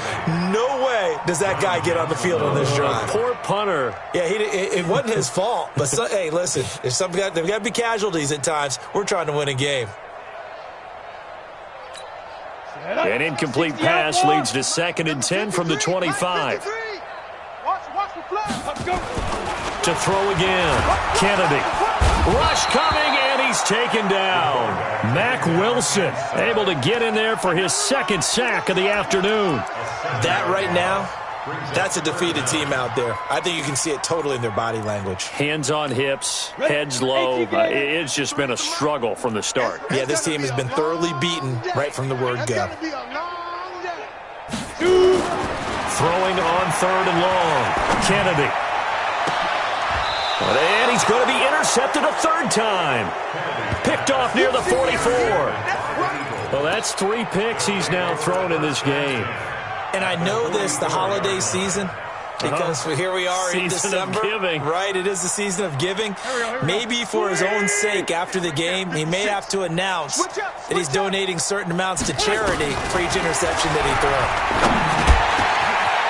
No way does that guy get on the field on this drive. Poor punter. Yeah, it wasn't his fault. But, hey, listen, there's got to be casualties at times. We're trying to win a game. An incomplete pass leads to 2nd and 10 from the 25. To throw again. Kennedy. Rush coming, and he's taken down. Mack Wilson able to get in there for his 2nd sack of the afternoon. That right now, that's a defeated team out there. I think you can see it totally in their body language. Hands on hips, heads low. It's just been a struggle from the start. Yeah, this team has been thoroughly beaten right from the word go. throwing on 3rd and long. Kennedy. And he's going to be intercepted a 3rd time. Picked off near the 44. Well, that's 3 picks he's now thrown in this game. And I know this, the holiday season, because here we are in December. Right, it is the season of giving. Maybe for his own sake, after the game, he may have to announce that he's donating certain amounts to charity for each interception that he throws.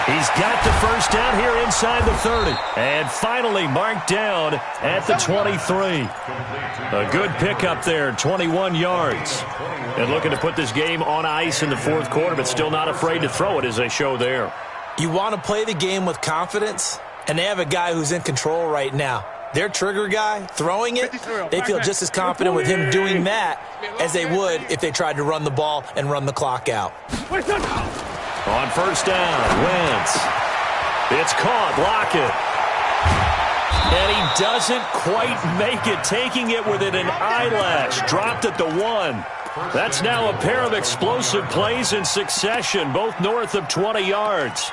He's got the first down here inside the 30. And finally marked down at the 23. A good pickup there, 21 yards. And looking to put this game on ice in the 4th quarter, but still not afraid to throw it as they show there. You want to play the game with confidence, and they have a guy who's in control right now. Their trigger guy, throwing it, they feel just as confident with him doing that as they would if they tried to run the ball and run the clock out. On first down, Wentz. It's caught, Lockett. And he doesn't quite make it, taking it within an eyelash. Dropped at the 1. That's now a pair of explosive plays in succession, both north of 20 yards.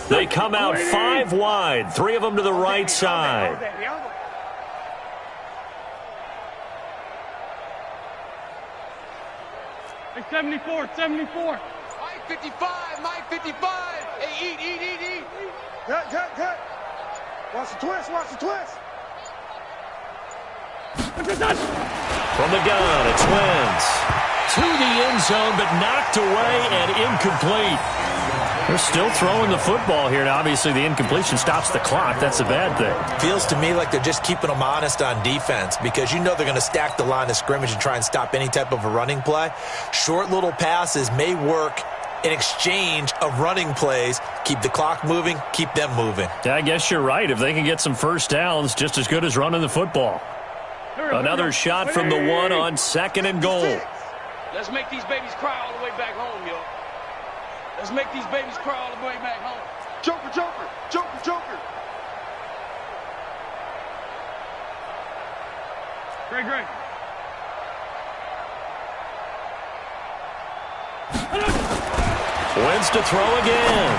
They come out 5 wide, 3 of them to the right side. Hey, 74, 74. Mike 55, Mike 55. Hey, eat. Cut. Watch the twist, From the gun, it's Wentz. To the end zone, but knocked away and incomplete. They're still throwing the football here. Now, obviously, the incompletion stops the clock. That's a bad thing. Feels to me like they're just keeping them honest on defense because you know they're going to stack the line of scrimmage and try and stop any type of a running play. Short little passes may work in exchange of running plays. Keep the clock moving, keep them moving. Yeah, I guess you're right. If they can get some first downs, just as good as running the football. Another shot from the 1 on 2nd and goal. Let's make these babies cry all the way back home, yo. Let's make these babies cry all the way back home. Joker. Great. Wentz to throw again.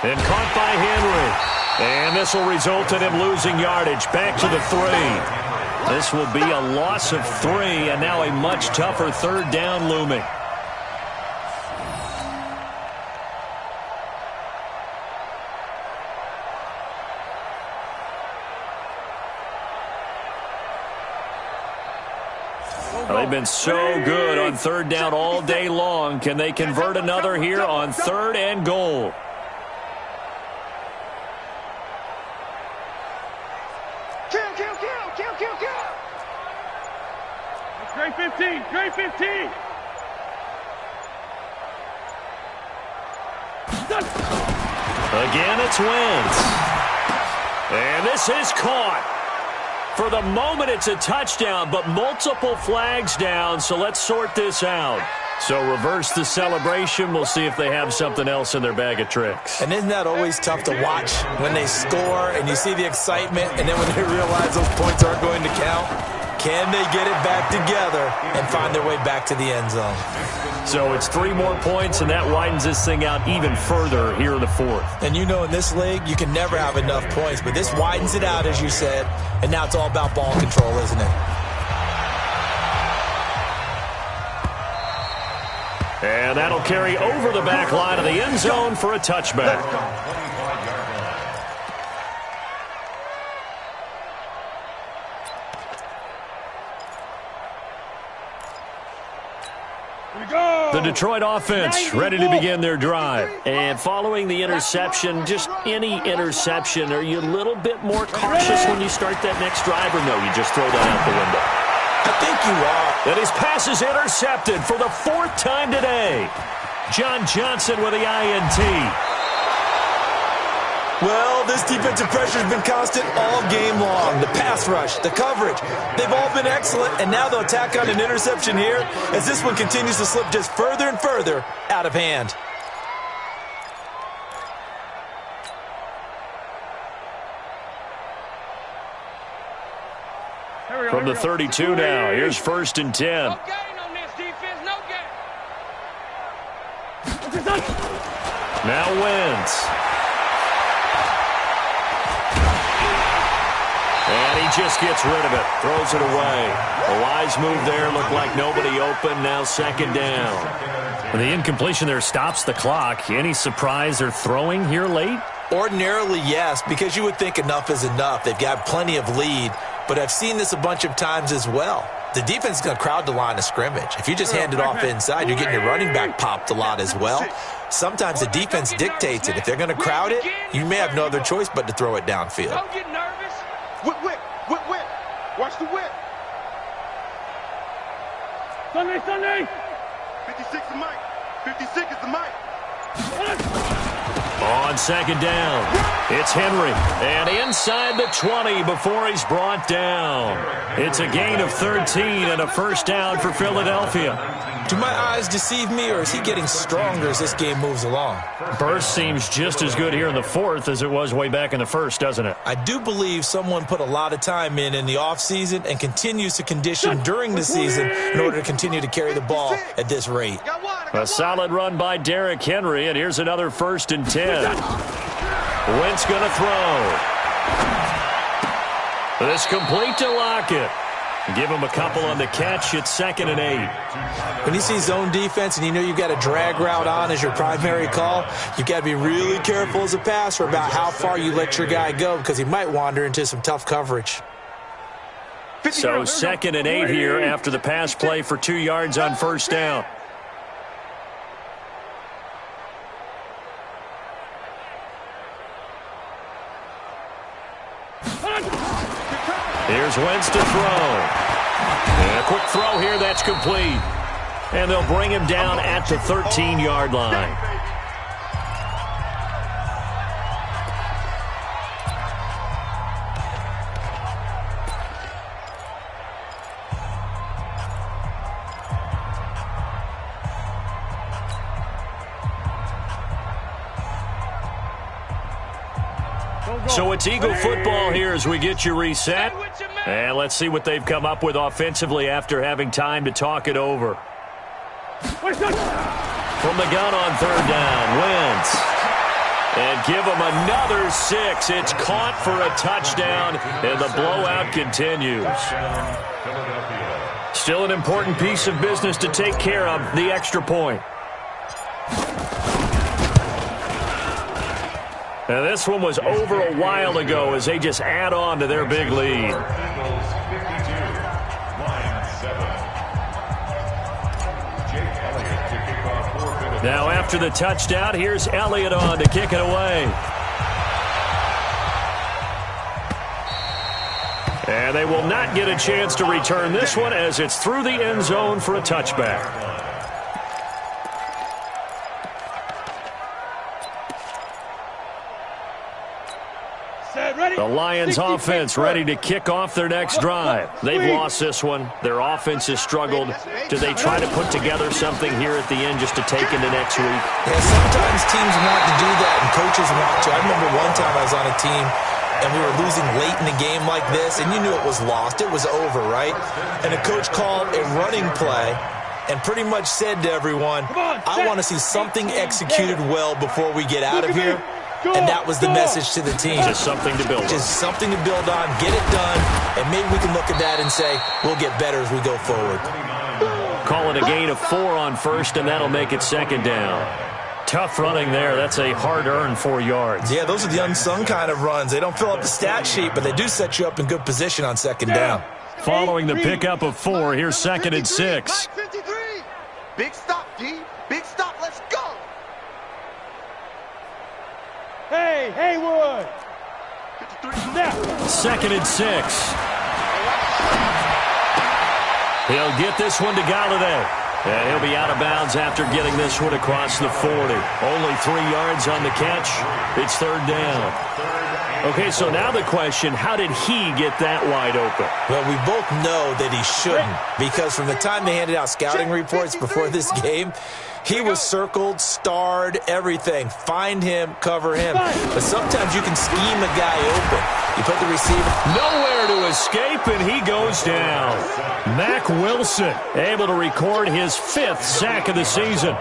And caught by Henry. And this will result in him losing yardage. Back to the 3. This will be a loss of 3, and now a much tougher 3rd down looming. They've been so good on 3rd down all day long. Can they convert another here on 3rd and goal? Kill. Great 15. Again, it's Wentz. And this is caught. For the moment, it's a touchdown, but multiple flags down, so let's sort this out. So reverse the celebration. We'll see if they have something else in their bag of tricks. And isn't that always tough to watch when they score and you see the excitement, and then when they realize those points aren't going to count? Can they get it back together and find their way back to the end zone? So it's 3 more points, and that widens this thing out even further here in the 4th. And you know in this league, you can never have enough points, but this widens it out, as you said, and now it's all about ball control, isn't it? And that'll carry over the back line of the end zone for a touchback. The Detroit offense ready to begin their drive. And following the interception, just any interception, are you a little bit more cautious when you start that next drive, or no, you just throw that out the window? I think you are. And his pass is intercepted for the 4th time today. John Johnson with the INT. Well, this defensive pressure has been constant all game long. The pass rush, the coverage, they've all been excellent, and now they'll tack on an interception here as this one continues to slip just further and further out of hand. From the 32 now, here's 1st and 10. No gain on this defense, no gain. Now Wentz. And he just gets rid of it, throws it away. A wise move there, looked like nobody open, now 2nd down. The incompletion there stops the clock. Any surprise they're throwing here late? Ordinarily, yes, because you would think enough is enough. They've got plenty of lead, but I've seen this a bunch of times as well. The defense is going to crowd the line of scrimmage. If you just hand it off inside, you're getting your running back popped a lot as well. Sometimes the defense dictates it. If they're going to crowd it, you may have no other choice but to throw it downfield. Don't get nervous. Whip, whip, whip, whip. Watch the whip. Sunday. 56 is Mike. 56 is the Mike. On 2nd down, it's Henry. And inside the 20 before he's brought down. It's a gain of 13 and a 1st down for Philadelphia. Do my eyes deceive me, or is he getting stronger as this game moves along? Burst seems just as good here in the 4th as it was way back in the 1st, doesn't it? I do believe someone put a lot of time in the offseason and continues to condition during the season in order to continue to carry the ball at this rate. A solid run by Derrick Henry, and here's another 1st and 10. Wentz going to throw. This complete to Lockett. Give him a couple on the catch. It's 2nd and 8. When you see zone defense and you know you've got a drag route on as your primary call, you've got to be really careful as a passer about how far you let your guy go because he might wander into some tough coverage. So 2nd and 8 here after the pass play for 2 yards on 1st down. Here's Wentz to throw. And a quick throw here, that's complete. And they'll bring him down at the 13-yard line. So it's Eagle football here as we get you reset. And let's see what they've come up with offensively after having time to talk it over. From the gun on 3rd down, Wentz. And give him another 6. It's caught for a touchdown, and the blowout continues. Still an important piece of business to take care of, the extra point. Now this one was over a while ago as they just add on to their big lead. Now after the touchdown, here's Elliott on to kick it away. And they will not get a chance to return this one as it's through the end zone for a touchback. The Lions offense ready to kick off their next drive. They've lost this one. Their offense has struggled. Do they try to put together something here at the end just to take into next week? Yeah, sometimes teams want to do that and coaches want to. I remember one time I was on a team and we were losing late in the game like this, and you knew it was lost. It was over, right? And the coach called a running play and pretty much said to everyone, I want to see something executed well before we get out of here. And that was the message to the team. Just something to build on. Just something to build on, get it done, and maybe we can look at that and say, we'll get better as we go forward. Call it a gain of 4 on 1st, and that'll make it 2nd down. Tough running there. That's a hard-earned 4 yards. Yeah, those are the unsung kind of runs. They don't fill up the stat sheet, but they do set you up in good position on 2nd down. Following the pickup of 4, here's 2nd and 6. Big stop, D. Big stop. Let's go. Hey, Haywood. 2nd and 6. He'll get this one to Galladay. And he'll be out of bounds after getting this one across the 40. Only 3 yards on the catch. It's 3rd down. Okay, so now the question, how did he get that wide open? Well, we both know that he shouldn't, because from the time they handed out scouting reports before this game, he was circled, starred, everything. Find him, cover him. But sometimes you can scheme a guy open. You put the receiver. Nowhere to escape, and he goes down. Mack Wilson able to record his 5th sack of the season.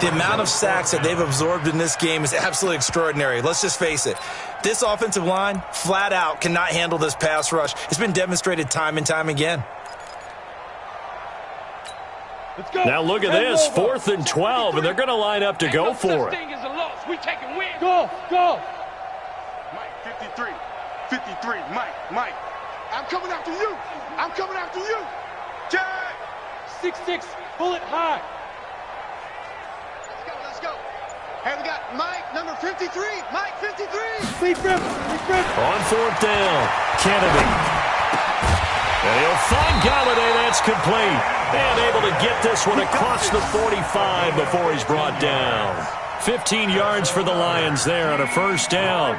The amount of sacks that they've absorbed in this game is absolutely extraordinary. Let's just face it. This offensive line, flat out, cannot handle this pass rush. It's been demonstrated time and time again. Now look at this, 4th and 12, and they're going to line up to go for it. Go, go. Mike, 53, 53, Mike. I'm coming after you. I'm coming after you. Jack. 6'6", bullet high. Let's go. Hey, we got Mike, number 53. Mike, 53. Lead grip. On 4th down, Kennedy. And he'll find Galladay. That's complete. And able to get this one across the 45 before he's brought down. 15 yards for the Lions there on a 1st down.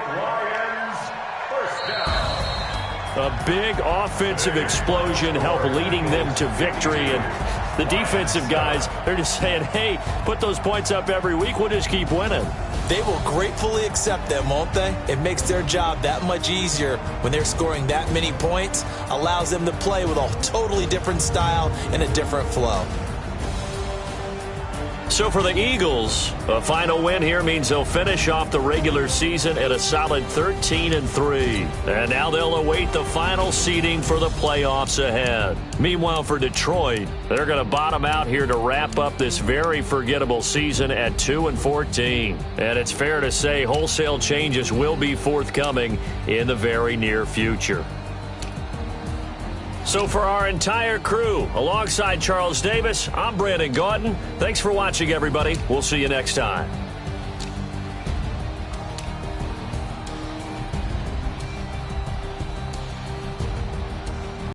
A big offensive explosion helped leading them to victory. And the defensive guys, they're just saying, hey, put those points up every week. We'll just keep winning. They will gratefully accept them, won't they? It makes their job that much easier when they're scoring that many points. Allows them to play with a totally different style and a different flow. So for the Eagles, a final win here means they'll finish off the regular season at a solid 13-3. And now they'll await the final seeding for the playoffs ahead. Meanwhile, for Detroit, they're going to bottom out here to wrap up this very forgettable season at 2-14. And it's fair to say wholesale changes will be forthcoming in the very near future. So for our entire crew, alongside Charles Davis, I'm Brandon Gautin. Thanks for watching, everybody. We'll see you next time.